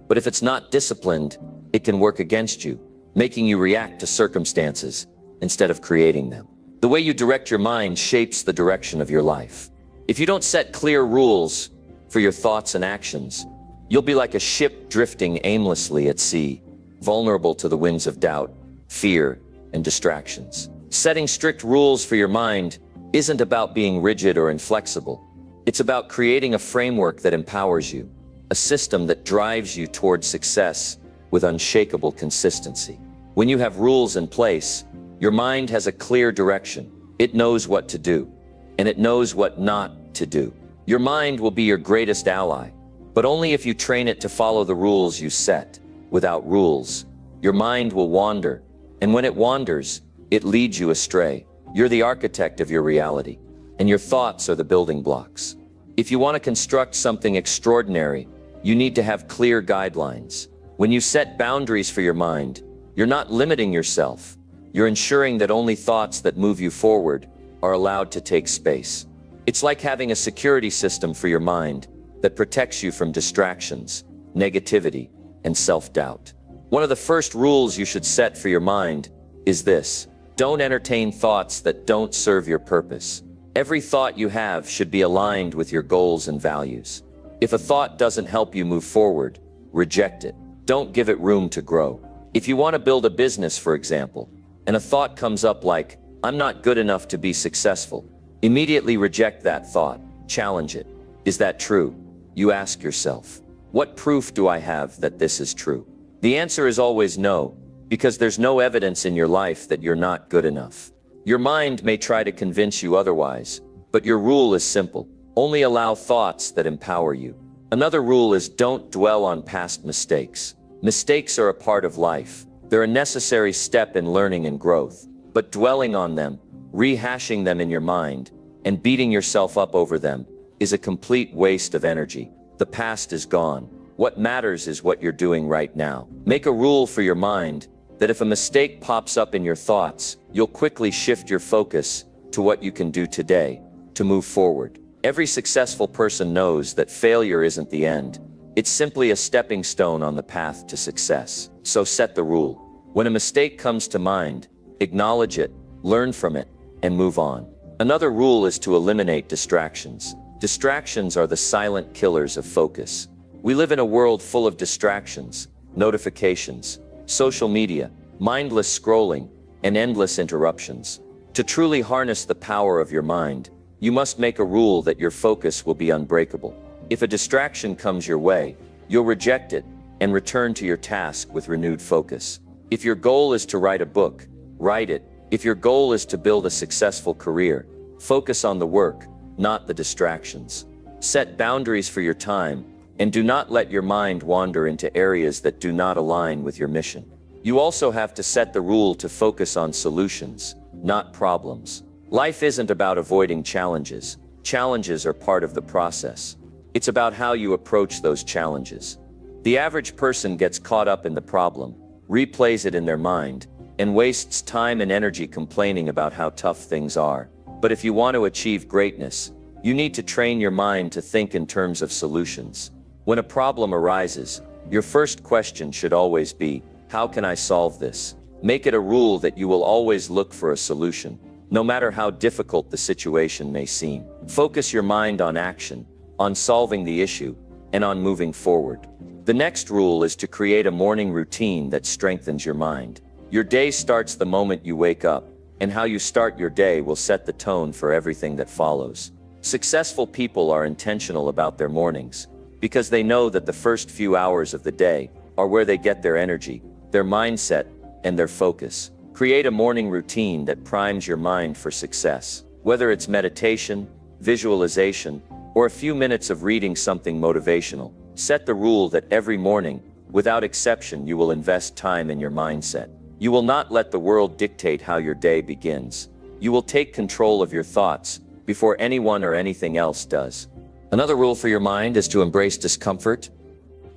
but if it's not disciplined, it can work against you, making you react to circumstances instead of creating them. The way you direct your mind shapes the direction of your life. If you don't set clear rules for your thoughts and actions, you'll be like a ship drifting aimlessly at sea, vulnerable to the winds of doubt, fear, and distractions. Setting strict rules for your mind isn't about being rigid or inflexible. It's about creating a framework that empowers you, a system that drives you towards success with unshakable consistency. When you have rules in place, your mind has a clear direction. It knows what to do, and it knows what not to do. Your mind will be your greatest ally, but only if you train it to follow the rules you set. Without rules, your mind will wander, and when it wanders, it leads you astray. You're the architect of your reality, and your thoughts are the building blocks. If you want to construct something extraordinary, you need to have clear guidelines. When you set boundaries for your mind, you're not limiting yourself. You're ensuring that only thoughts that move you forward are allowed to take space. It's like having a security system for your mind that protects you from distractions, negativity, and self-doubt. One of the first rules you should set for your mind is this: don't entertain thoughts that don't serve your purpose. Every thought you have should be aligned with your goals and values. If a thought doesn't help you move forward, reject it. Don't give it room to grow. If you want to build a business, for example, and a thought comes up like, "I'm not good enough to be successful," immediately reject that thought. Challenge it. Is that true? You ask yourself, what proof do I have that this is true? The answer is always no, because there's no evidence in your life that you're not good enough. Your mind may try to convince you otherwise, but your rule is simple. Only allow thoughts that empower you. Another rule is don't dwell on past mistakes. Mistakes are a part of life. They're a necessary step in learning and growth. But dwelling on them, rehashing them in your mind, and beating yourself up over them is a complete waste of energy. The past is gone. What matters is what you're doing right now. Make a rule for your mind that if a mistake pops up in your thoughts, you'll quickly shift your focus to what you can do today to move forward. Every successful person knows that failure isn't the end. It's simply a stepping stone on the path to success. So set the rule. When a mistake comes to mind, acknowledge it, learn from it, and move on. Another rule is to eliminate distractions. Distractions are the silent killers of focus. We live in a world full of distractions, notifications, social media, mindless scrolling, and endless interruptions. To truly harness the power of your mind, you must make a rule that your focus will be unbreakable. If a distraction comes your way, you'll reject it and return to your task with renewed focus. If your goal is to write a book, write it. If your goal is to build a successful career, focus on the work, not the distractions. Set boundaries for your time, and do not let your mind wander into areas that do not align with your mission. You also have to set the rule to focus on solutions, not problems. Life isn't about avoiding challenges. Challenges are part of the process. It's about how you approach those challenges. The average person gets caught up in the problem, replays it in their mind, and wastes time and energy complaining about how tough things are. But if you want to achieve greatness, you need to train your mind to think in terms of solutions. When a problem arises, your first question should always be, how can I solve this? Make it a rule that you will always look for a solution, no matter how difficult the situation may seem. Focus your mind on action, on solving the issue, and on moving forward. The next rule is to create a morning routine that strengthens your mind. Your day starts the moment you wake up, and how you start your day will set the tone for everything that follows. Successful people are intentional about their mornings because they know that the first few hours of the day are where they get their energy, their mindset, and their focus. Create a morning routine that primes your mind for success. Whether it's meditation, visualization, or a few minutes of reading something motivational, set the rule that every morning, without exception, you will invest time in your mindset. You will not let the world dictate how your day begins. You will take control of your thoughts before anyone or anything else does. Another rule for your mind is to embrace discomfort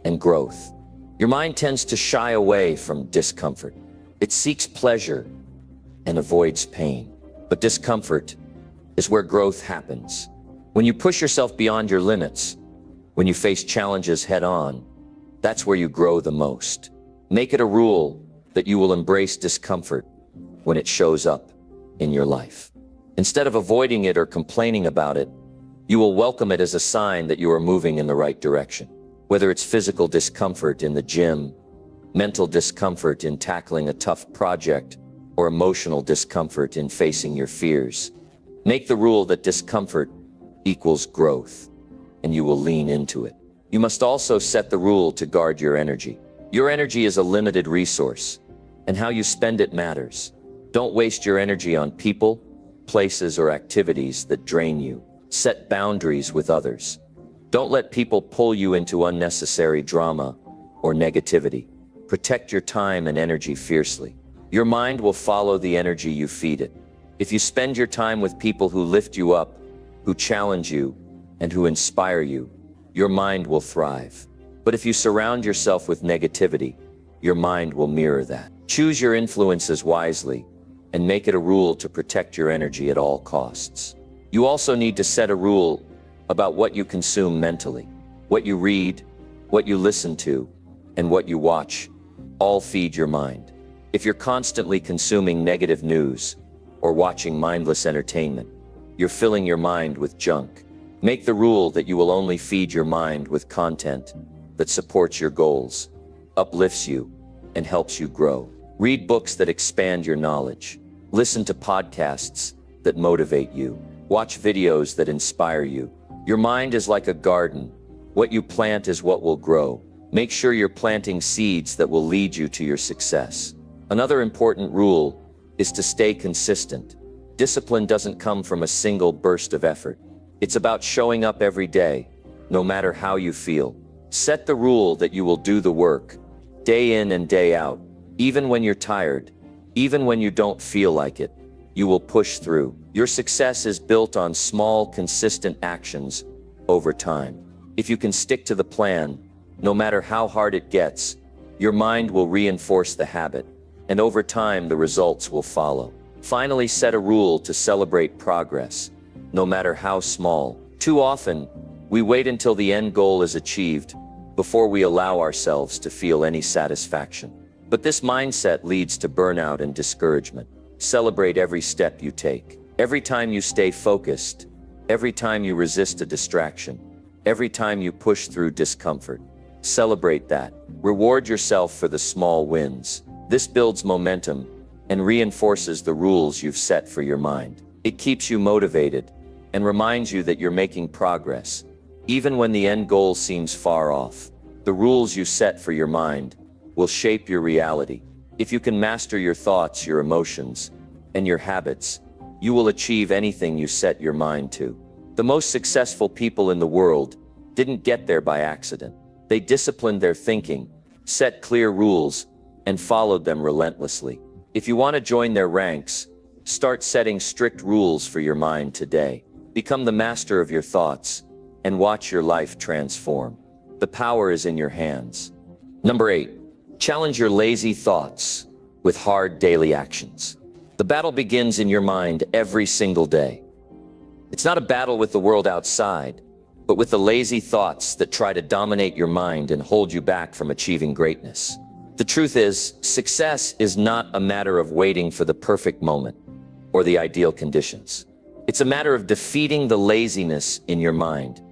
and growth. Your mind tends to shy away from discomfort. It seeks pleasure and avoids pain. But discomfort is where growth happens. When you push yourself beyond your limits, when you face challenges head on, that's where you grow the most. Make it a rule that you will embrace discomfort when it shows up in your life. Instead of avoiding it or complaining about it, you will welcome it as a sign that you are moving in the right direction. Whether it's physical discomfort in the gym, mental discomfort in tackling a tough project, or emotional discomfort in facing your fears, make the rule that discomfort equals growth, and you will lean into it. You must also set the rule to guard your energy. Your energy is a limited resource, and how you spend it matters. Don't waste your energy on people, places, or activities that drain you. Set boundaries with others. Don't let people pull you into unnecessary drama or negativity. Protect your time and energy fiercely. Your mind will follow the energy you feed it. If you spend your time with people who lift you up, who challenge you, and who inspire you, your mind will thrive. But if you surround yourself with negativity, your mind will mirror that. Choose your influences wisely and make it a rule to protect your energy at all costs. You also need to set a rule about what you consume mentally. What you read, what you listen to, and what you watch all feed your mind. If you're constantly consuming negative news or watching mindless entertainment, you're filling your mind with junk. Make the rule that you will only feed your mind with content that supports your goals, uplifts you, and helps you grow. Read books that expand your knowledge. Listen to podcasts that motivate you. Watch videos that inspire you. Your mind is like a garden. What you plant is what will grow. Make sure you're planting seeds that will lead you to your success. Another important rule is to stay consistent. Discipline doesn't come from a single burst of effort. It's about showing up every day, no matter how you feel. Set the rule that you will do the work, day in and day out. Even when you're tired, even when you don't feel like it, you will push through. Your success is built on small, consistent actions over time. If you can stick to the plan, no matter how hard it gets, your mind will reinforce the habit, and over time the results will follow. Finally, set a rule to celebrate progress, no matter how small. Too often, we wait until the end goal is achieved before we allow ourselves to feel any satisfaction. But this mindset leads to burnout and discouragement. Celebrate every step you take. Every time you stay focused, every time you resist a distraction, every time you push through discomfort. Celebrate that. Reward yourself for the small wins. This builds momentum and reinforces the rules you've set for your mind. It keeps you motivated and reminds you that you're making progress, even when the end goal seems far off. The rules you set for your mind will shape your reality. If you can master your thoughts, your emotions, and your habits, you will achieve anything you set your mind to. The most successful people in the world didn't get there by accident. They disciplined their thinking, set clear rules, and followed them relentlessly. If you want to join their ranks, start setting strict rules for your mind today. Become the master of your thoughts and watch your life transform. The power is in your hands. Number 8, challenge your lazy thoughts with hard daily actions. The battle begins in your mind every single day. It's not a battle with the world outside, but with the lazy thoughts that try to dominate your mind and hold you back from achieving greatness. The truth is, success is not a matter of waiting for the perfect moment or the ideal conditions. It's a matter of defeating the laziness in your mind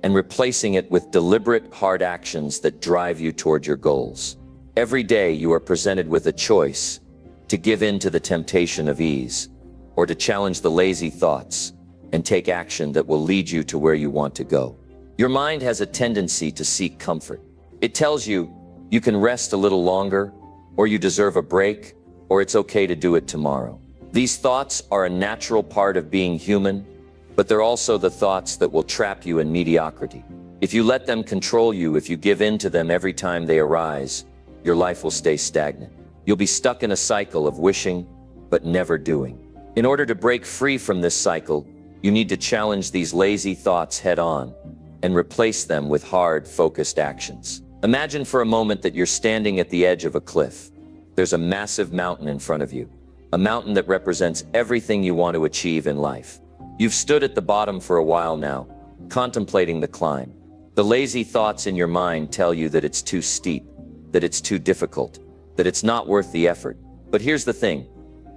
and replacing it with deliberate, hard actions that drive you toward your goals. Every day you are presented with a choice to give in to the temptation of ease or to challenge the lazy thoughts and take action that will lead you to where you want to go. Your mind has a tendency to seek comfort. It tells you you can rest a little longer, or you deserve a break, or it's okay to do it tomorrow. These thoughts are a natural part of being human, but they're also the thoughts that will trap you in mediocrity. If you let them control you, if you give in to them every time they arise, your life will stay stagnant. You'll be stuck in a cycle of wishing, but never doing. In order to break free from this cycle, you need to challenge these lazy thoughts head on and replace them with hard, focused actions. Imagine for a moment that you're standing at the edge of a cliff. There's a massive mountain in front of you, a mountain that represents everything you want to achieve in life. You've stood at the bottom for a while now, contemplating the climb. The lazy thoughts in your mind tell you that it's too steep, that it's too difficult, that it's not worth the effort. But here's the thing.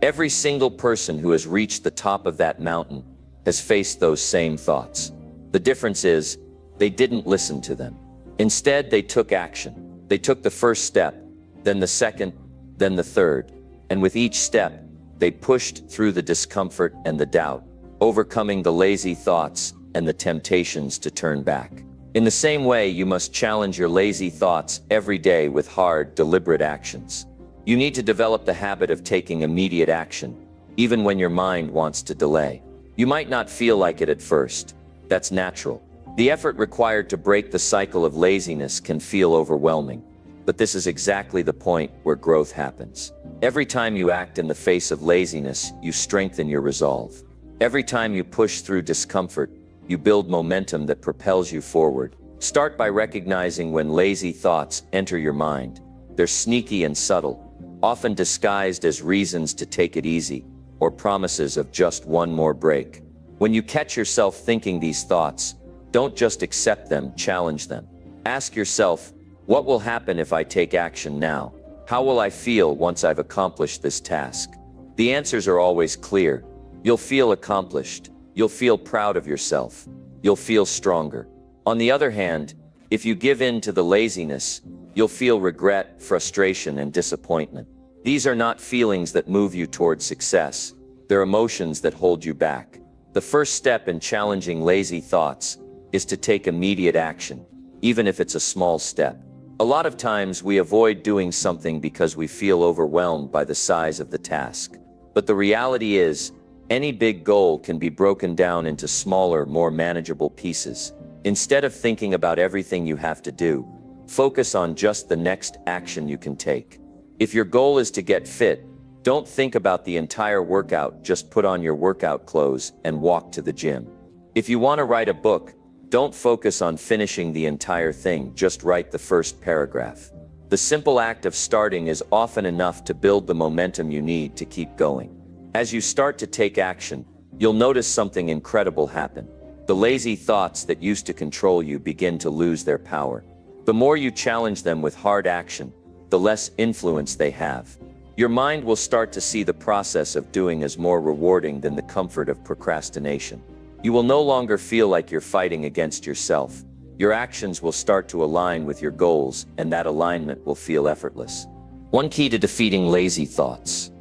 Every single person who has reached the top of that mountain has faced those same thoughts. The difference is, they didn't listen to them. Instead, they took action. They took the first step, then the second, then the third. And with each step, they pushed through the discomfort and the doubt, overcoming the lazy thoughts and the temptations to turn back. In the same way, you must challenge your lazy thoughts every day with hard, deliberate actions. You need to develop the habit of taking immediate action, even when your mind wants to delay. You might not feel like it at first. That's natural. The effort required to break the cycle of laziness can feel overwhelming, but this is exactly the point where growth happens. Every time you act in the face of laziness, you strengthen your resolve. Every time you push through discomfort, you build momentum that propels you forward. Start by recognizing when lazy thoughts enter your mind. They're sneaky and subtle, often disguised as reasons to take it easy or promises of just one more break. When you catch yourself thinking these thoughts, don't just accept them, challenge them. Ask yourself, what will happen if I take action now? How will I feel once I've accomplished this task? The answers are always clear. You'll feel accomplished. You'll feel proud of yourself. You'll feel stronger. On the other hand, if you give in to the laziness, you'll feel regret, frustration, and disappointment. These are not feelings that move you towards success. They're emotions that hold you back. The first step in challenging lazy thoughts is to take immediate action, even if it's a small step. A lot of times we avoid doing something because we feel overwhelmed by the size of the task. But the reality is, any big goal can be broken down into smaller, more manageable pieces. Instead of thinking about everything you have to do, focus on just the next action you can take. If your goal is to get fit, don't think about the entire workout, just put on your workout clothes and walk to the gym. If you want to write a book, don't focus on finishing the entire thing, just write the first paragraph. The simple act of starting is often enough to build the momentum you need to keep going. As you start to take action, you'll notice something incredible happen. The lazy thoughts that used to control you begin to lose their power. The more you challenge them with hard action, the less influence they have. Your mind will start to see the process of doing as more rewarding than the comfort of procrastination. You will no longer feel like you're fighting against yourself. Your actions will start to align with your goals, and that alignment will feel effortless. One key to defeating lazy thoughts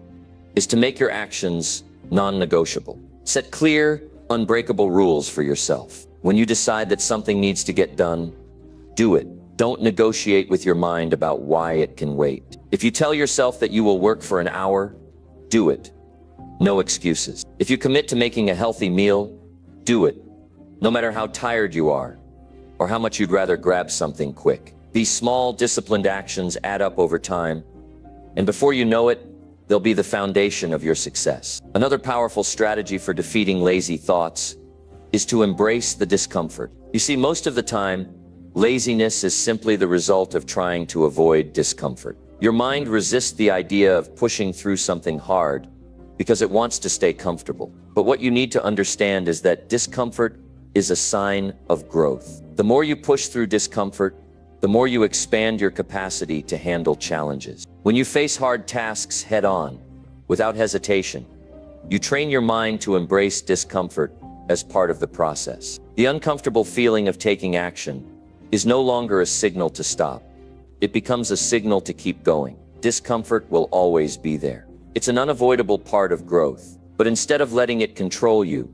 is to make your actions non-negotiable. Set clear, unbreakable rules for yourself. When you decide that something needs to get done, do it. Don't negotiate with your mind about why it can wait. If you tell yourself that you will work for an hour, do it. No excuses. If you commit to making a healthy meal, do it. No matter how tired you are, or how much you'd rather grab something quick. These small, disciplined actions add up over time, and before you know it, they'll be the foundation of your success. Another powerful strategy for defeating lazy thoughts is to embrace the discomfort. You see, most of the time, laziness is simply the result of trying to avoid discomfort. Your mind resists the idea of pushing through something hard because it wants to stay comfortable. But what you need to understand is that discomfort is a sign of growth. The more you push through discomfort, the more you expand your capacity to handle challenges. When you face hard tasks head on, without hesitation, you train your mind to embrace discomfort as part of the process. The uncomfortable feeling of taking action is no longer a signal to stop. It becomes a signal to keep going. Discomfort will always be there. It's an unavoidable part of growth, but instead of letting it control you,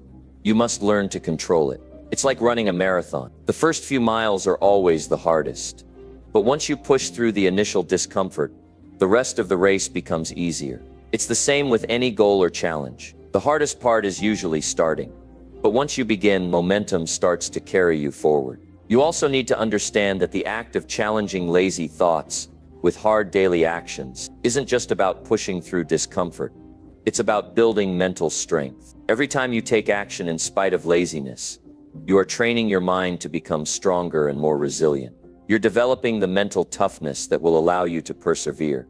you must learn to control it. It's like running a marathon. The first few miles are always the hardest. But once you push through the initial discomfort, the rest of the race becomes easier. It's the same with any goal or challenge. The hardest part is usually starting. But once you begin, momentum starts to carry you forward. You also need to understand that the act of challenging lazy thoughts with hard daily actions isn't just about pushing through discomfort. It's about building mental strength. Every time you take action in spite of laziness, you are training your mind to become stronger and more resilient. You're developing the mental toughness that will allow you to persevere,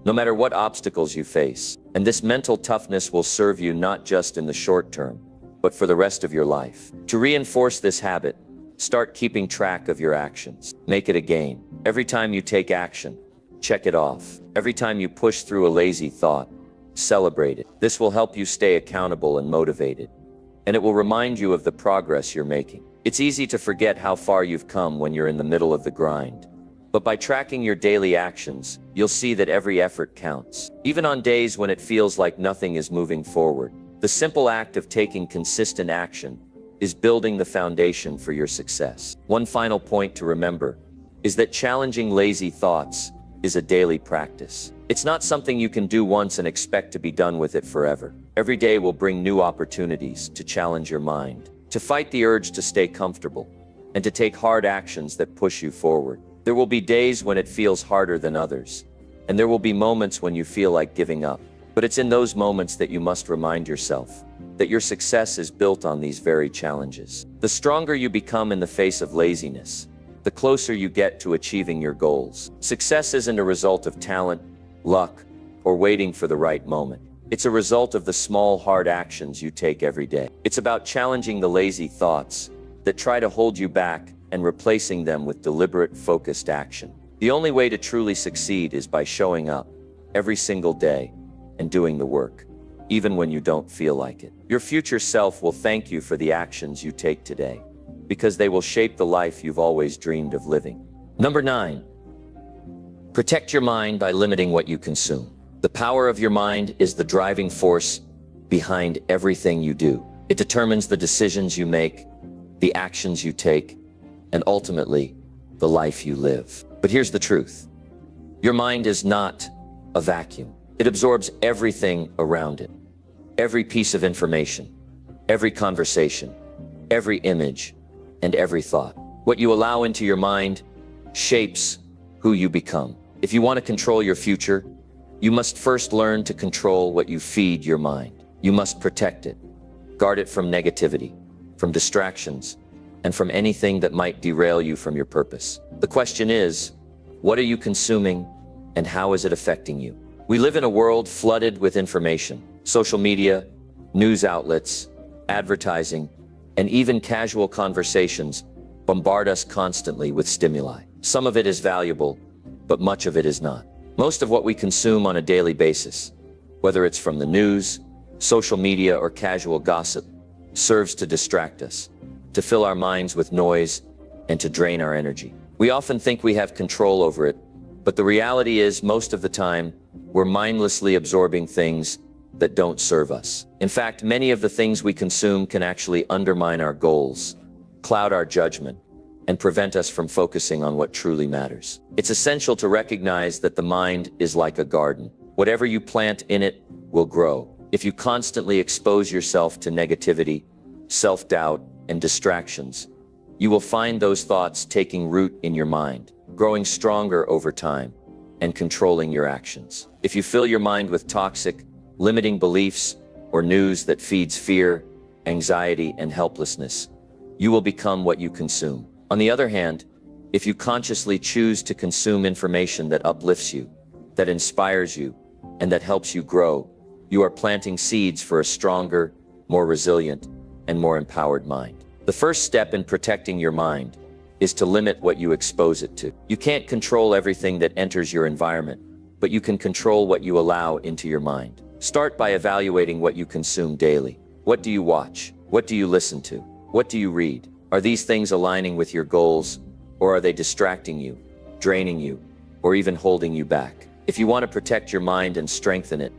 no matter what obstacles you face. And this mental toughness will serve you not just in the short term, but for the rest of your life. To reinforce this habit, start keeping track of your actions. Make it a game. Every time you take action, check it off. Every time you push through a lazy thought, celebrate it. This will help you stay accountable and motivated, and it will remind you of the progress you're making. It's easy to forget how far you've come when you're in the middle of the grind. But by tracking your daily actions, you'll see that every effort counts. Even on days when it feels like nothing is moving forward, the simple act of taking consistent action is building the foundation for your success. One final point to remember is that challenging lazy thoughts is a daily practice. It's not something you can do once and expect to be done with it forever. Every day will bring new opportunities to challenge your mind, to fight the urge to stay comfortable, and to take hard actions that push you forward. There will be days when it feels harder than others, and there will be moments when you feel like giving up. But it's in those moments that you must remind yourself that your success is built on these very challenges. The stronger you become in the face of laziness, the closer you get to achieving your goals. Success isn't a result of talent, luck, or waiting for the right moment. It's a result of the small, hard actions you take every day. It's about challenging the lazy thoughts that try to hold you back and replacing them with deliberate, focused action. The only way to truly succeed is by showing up every single day and doing the work, even when you don't feel like it. Your future self will thank you for the actions you take today, because they will shape the life you've always dreamed of living. Number 9, protect your mind by limiting what you consume. The power of your mind is the driving force behind everything you do. It determines the decisions you make, the actions you take, and ultimately, the life you live. But here's the truth. Your mind is not a vacuum. It absorbs everything around it. Every piece of information, every conversation, every image, and every thought. What you allow into your mind shapes who you become. If you want to control your future, you must first learn to control what you feed your mind. You must protect it, guard it from negativity, from distractions, and from anything that might derail you from your purpose. The question is, what are you consuming and how is it affecting you? We live in a world flooded with information. Social media, news outlets, advertising, and even casual conversations bombard us constantly with stimuli. Some of it is valuable, but much of it is not. Most of what we consume on a daily basis, whether it's from the news, social media, or casual gossip, serves to distract us, to fill our minds with noise, and to drain our energy. We often think we have control over it, but the reality is most of the time, we're mindlessly absorbing things that don't serve us. In fact, many of the things we consume can actually undermine our goals, cloud our judgment, and prevent us from focusing on what truly matters. It's essential to recognize that the mind is like a garden. Whatever you plant in it will grow. If you constantly expose yourself to negativity, self-doubt, and distractions, you will find those thoughts taking root in your mind, growing stronger over time, and controlling your actions. If you fill your mind with toxic, limiting beliefs or news that feeds fear, anxiety, and helplessness, you will become what you consume. On the other hand, if you consciously choose to consume information that uplifts you, that inspires you, and that helps you grow, you are planting seeds for a stronger, more resilient, and more empowered mind. The first step in protecting your mind is to limit what you expose it to. You can't control everything that enters your environment, but you can control what you allow into your mind. Start by evaluating what you consume daily. What do you watch? What do you listen to? What do you read? Are these things aligning with your goals, or are they distracting you, draining you, or even holding you back? If you want to protect your mind and strengthen it,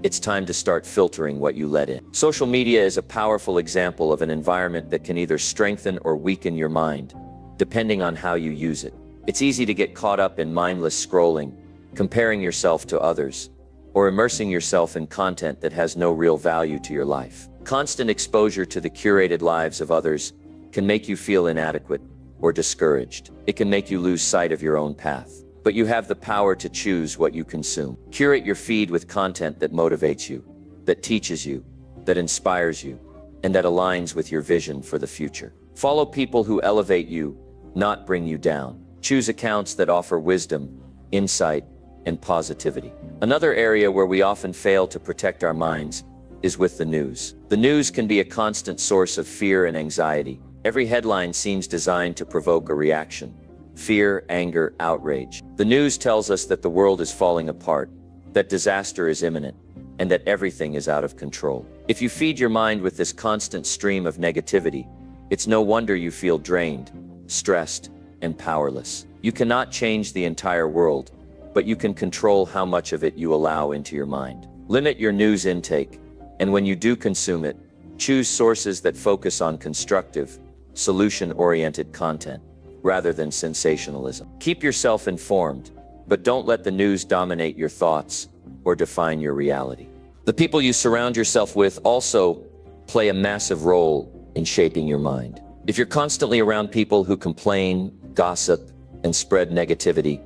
It's time to start filtering what you let in. Social media is a powerful example of an environment that can either strengthen or weaken your mind, depending on how you use it. It's easy to get caught up in mindless scrolling, comparing yourself to others, or immersing yourself in content that has no real value to your life. Constant exposure to the curated lives of others can make you feel inadequate or discouraged. It can make you lose sight of your own path. But you have the power to choose what you consume. Curate your feed with content that motivates you, that teaches you, that inspires you, and that aligns with your vision for the future. Follow people who elevate you, not bring you down. Choose accounts that offer wisdom, insight, and positivity. Another area where we often fail to protect our minds is with the news. The news can be a constant source of fear and anxiety. Every headline seems designed to provoke a reaction. Fear, anger, outrage. The news tells us that the world is falling apart, that disaster is imminent, and that everything is out of control. If you feed your mind with this constant stream of negativity, it's no wonder you feel drained, stressed, and powerless. You cannot change the entire world, but you can control how much of it you allow into your mind. Limit your news intake, and when you do consume it, choose sources that focus on constructive, solution-oriented content, rather than sensationalism. Keep yourself informed, but don't let the news dominate your thoughts or define your reality. The people you surround yourself with also play a massive role in shaping your mind. If you're constantly around people who complain, gossip, and spread negativity,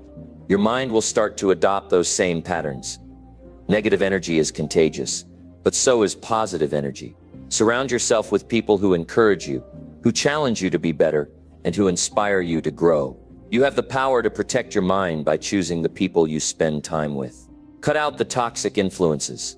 your mind will start to adopt those same patterns. Negative energy is contagious, but so is positive energy. Surround yourself with people who encourage you, who challenge you to be better, and who inspire you to grow. You have the power to protect your mind by choosing the people you spend time with. Cut out the toxic influences.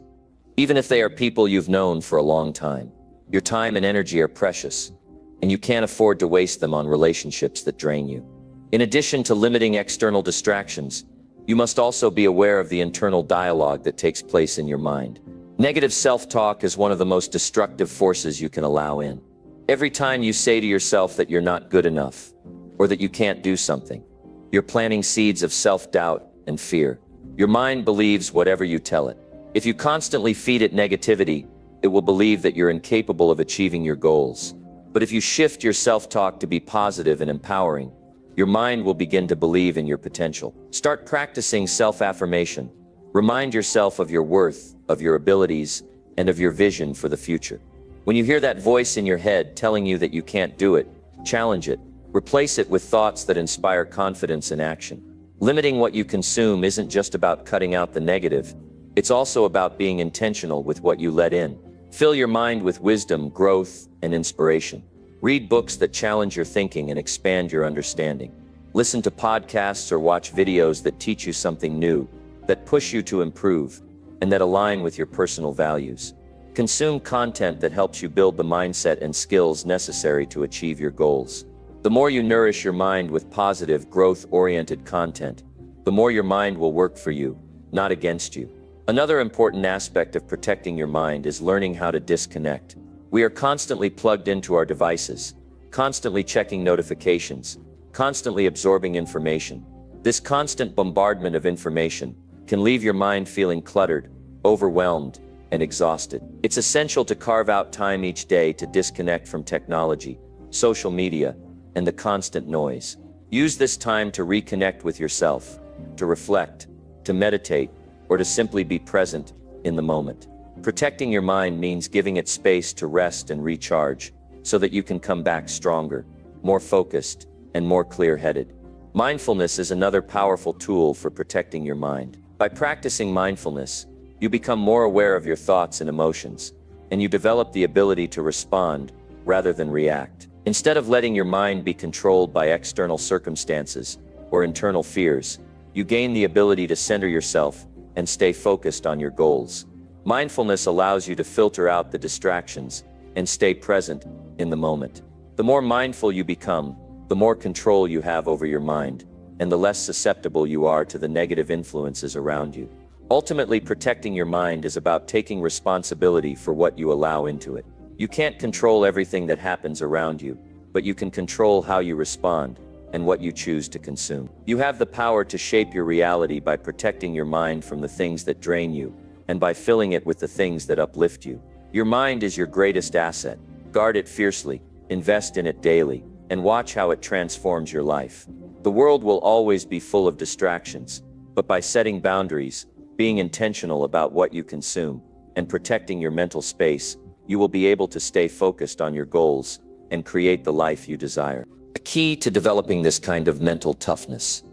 Even if they are people you've known for a long time, your time and energy are precious, and you can't afford to waste them on relationships that drain you. In addition to limiting external distractions, you must also be aware of the internal dialogue that takes place in your mind. Negative self-talk is one of the most destructive forces you can allow in. Every time you say to yourself that you're not good enough, or that you can't do something, you're planting seeds of self-doubt and fear. Your mind believes whatever you tell it. If you constantly feed it negativity, it will believe that you're incapable of achieving your goals. But if you shift your self-talk to be positive and empowering, your mind will begin to believe in your potential. Start practicing self-affirmation. Remind yourself of your worth, of your abilities, and of your vision for the future. When you hear that voice in your head telling you that you can't do it, challenge it. Replace it with thoughts that inspire confidence and action. Limiting what you consume isn't just about cutting out the negative. It's also about being intentional with what you let in. Fill your mind with wisdom, growth, and inspiration. Read books that challenge your thinking and expand your understanding. Listen to podcasts or watch videos that teach you something new, that push you to improve, and that align with your personal values. Consume content that helps you build the mindset and skills necessary to achieve your goals. The more you nourish your mind with positive, growth-oriented content, the more your mind will work for you, not against you. Another important aspect of protecting your mind is learning how to disconnect. We are constantly plugged into our devices, constantly checking notifications, constantly absorbing information. This constant bombardment of information can leave your mind feeling cluttered, overwhelmed, and exhausted. It's essential to carve out time each day to disconnect from technology, social media, and the constant noise. Use this time to reconnect with yourself, to reflect, to meditate, or to simply be present in the moment. Protecting your mind means giving it space to rest and recharge, so that you can come back stronger, more focused, and more clear-headed. Mindfulness is another powerful tool for protecting your mind. By practicing mindfulness, you become more aware of your thoughts and emotions, and you develop the ability to respond rather than react. Instead of letting your mind be controlled by external circumstances or internal fears, you gain the ability to center yourself and stay focused on your goals. Mindfulness allows you to filter out the distractions and stay present in the moment. The more mindful you become, the more control you have over your mind, and the less susceptible you are to the negative influences around you. Ultimately, protecting your mind is about taking responsibility for what you allow into it. You can't control everything that happens around you, but you can control how you respond and what you choose to consume. You have the power to shape your reality by protecting your mind from the things that drain you and by filling it with the things that uplift you. Your mind is your greatest asset. Guard it fiercely, invest in it daily, and watch how it transforms your life. The world will always be full of distractions, but by setting boundaries, being intentional about what you consume, and protecting your mental space, you will be able to stay focused on your goals and create the life you desire. A key to developing this kind of mental toughness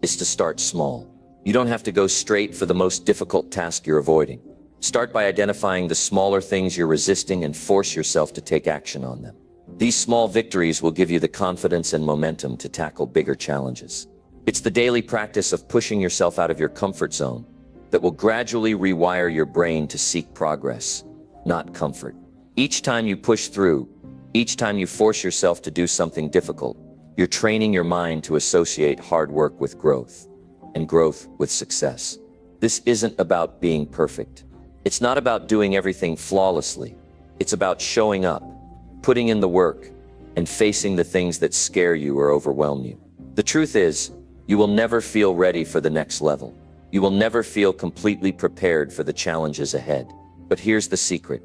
is to start small. You don't have to go straight for the most difficult task you're avoiding. Start by identifying the smaller things you're resisting and force yourself to take action on them. These small victories will give you the confidence and momentum to tackle bigger challenges. It's the daily practice of pushing yourself out of your comfort zone that will gradually rewire your brain to seek progress, not comfort. Each time you push through, each time you force yourself to do something difficult, you're training your mind to associate hard work with growth, and growth with success. This isn't about being perfect. It's not about doing everything flawlessly. It's about showing up, putting in the work, and facing the things that scare you or overwhelm you. The truth is, you will never feel ready for the next level. You will never feel completely prepared for the challenges ahead. But here's the secret.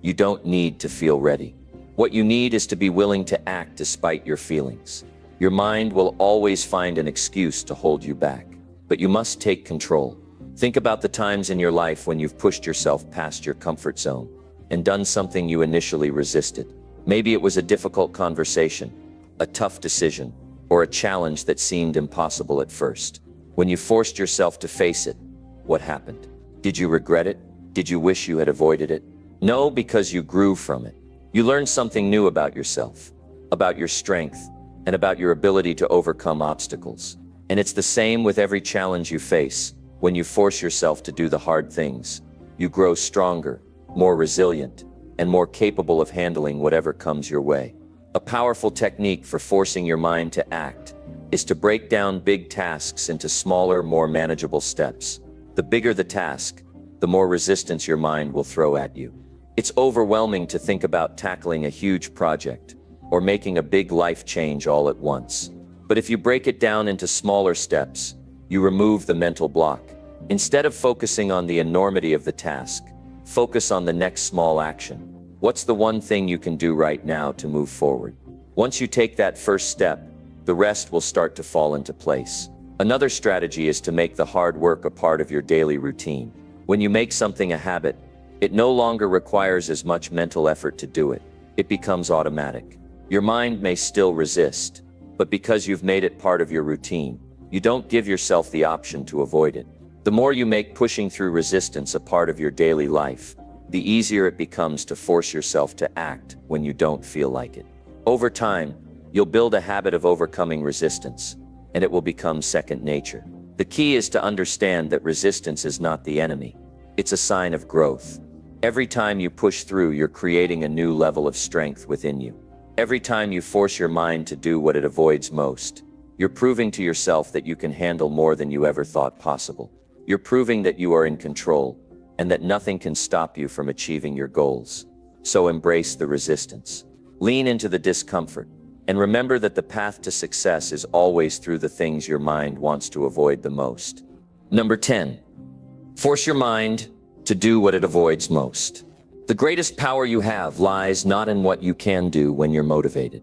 You don't need to feel ready. What you need is to be willing to act despite your feelings. Your mind will always find an excuse to hold you back, but you must take control. Think about the times in your life when you've pushed yourself past your comfort zone and done something you initially resisted. Maybe it was a difficult conversation, a tough decision, or a challenge that seemed impossible at first. When you forced yourself to face it, what happened? Did you regret it? Did you wish you had avoided it? No, because you grew from it. You learned something new about yourself, about your strength, and about your ability to overcome obstacles. And it's the same with every challenge you face. When you force yourself to do the hard things, you grow stronger, more resilient, and more capable of handling whatever comes your way. A powerful technique for forcing your mind to act is to break down big tasks into smaller, more manageable steps. The bigger the task, the more resistance your mind will throw at you. It's overwhelming to think about tackling a huge project or making a big life change all at once. But if you break it down into smaller steps, you remove the mental block. Instead of focusing on the enormity of the task, focus on the next small action. What's the one thing you can do right now to move forward? Once you take that first step, the rest will start to fall into place. Another strategy is to make the hard work a part of your daily routine. When you make something a habit, it no longer requires as much mental effort to do it. It becomes automatic. Your mind may still resist, but because you've made it part of your routine, you don't give yourself the option to avoid it. The more you make pushing through resistance a part of your daily life, the easier it becomes to force yourself to act when you don't feel like it. Over time, you'll build a habit of overcoming resistance, and it will become second nature. The key is to understand that resistance is not the enemy. It's a sign of growth. Every time you push through, you're creating a new level of strength within you. Every time you force your mind to do what it avoids most, you're proving to yourself that you can handle more than you ever thought possible. You're proving that you are in control and that nothing can stop you from achieving your goals. So embrace the resistance. Lean into the discomfort and remember that the path to success is always through the things your mind wants to avoid the most. Number 10, force your mind to do what it avoids most. The greatest power you have lies not in what you can do when you're motivated,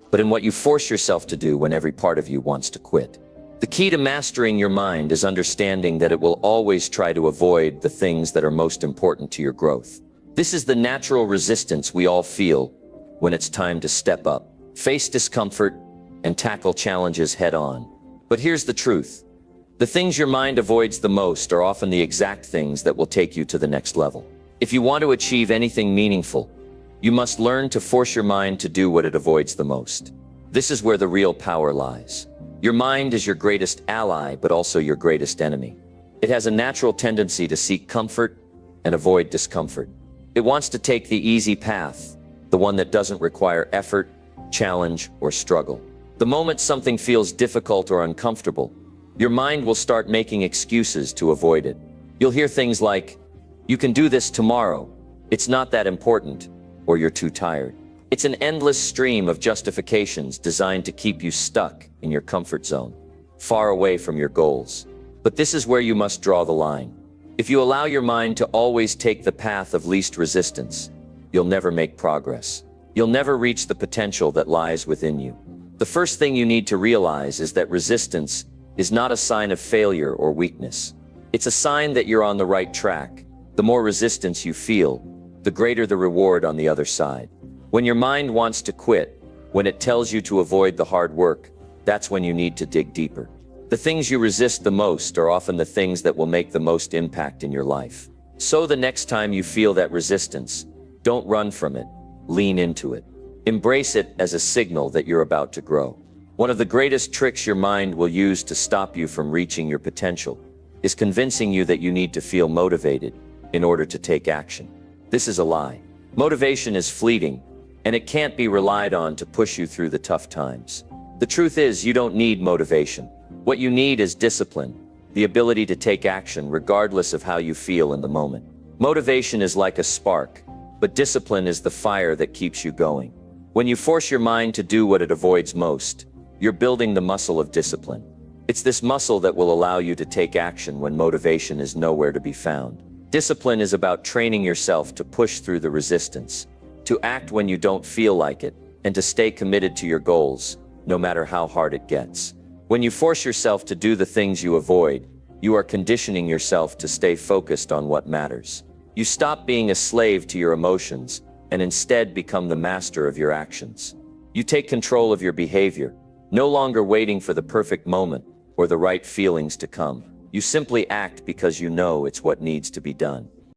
but in what you force yourself to do when every part of you wants to quit. The key to mastering your mind is understanding that it will always try to avoid the things that are most important to your growth. This is the natural resistance we all feel when it's time to step up, face discomfort, and tackle challenges head on. But here's the truth. The things your mind avoids the most are often the exact things that will take you to the next level. If you want to achieve anything meaningful, you must learn to force your mind to do what it avoids the most. This is where the real power lies. Your mind is your greatest ally, but also your greatest enemy. It has a natural tendency to seek comfort and avoid discomfort. It wants to take the easy path, the one that doesn't require effort, challenge, or struggle. The moment something feels difficult or uncomfortable, your mind will start making excuses to avoid it. You'll hear things like, "You can do this tomorrow. It's not that important," or "You're too tired." It's an endless stream of justifications designed to keep you stuck in your comfort zone, far away from your goals. But this is where you must draw the line. If you allow your mind to always take the path of least resistance, you'll never make progress. You'll never reach the potential that lies within you. The first thing you need to realize is that resistance is not a sign of failure or weakness. It's a sign that you're on the right track. The more resistance you feel, the greater the reward on the other side. When your mind wants to quit, when it tells you to avoid the hard work, that's when you need to dig deeper. The things you resist the most are often the things that will make the most impact in your life. So the next time you feel that resistance, don't run from it, lean into it. Embrace it as a signal that you're about to grow. One of the greatest tricks your mind will use to stop you from reaching your potential is convincing you that you need to feel motivated in order to take action. This is a lie. Motivation is fleeting, and it can't be relied on to push you through the tough times. The truth is, you don't need motivation. What you need is discipline, the ability to take action regardless of how you feel in the moment. Motivation is like a spark, but discipline is the fire that keeps you going. When you force your mind to do what it avoids most, you're building the muscle of discipline. It's this muscle that will allow you to take action when motivation is nowhere to be found. Discipline is about training yourself to push through the resistance, to act when you don't feel like it, and to stay committed to your goals, no matter how hard it gets. When you force yourself to do the things you avoid, you are conditioning yourself to stay focused on what matters. You stop being a slave to your emotions and instead become the master of your actions. You take control of your behavior, no longer waiting for the perfect moment or the right feelings to come. You simply act because you know it's what needs to be done.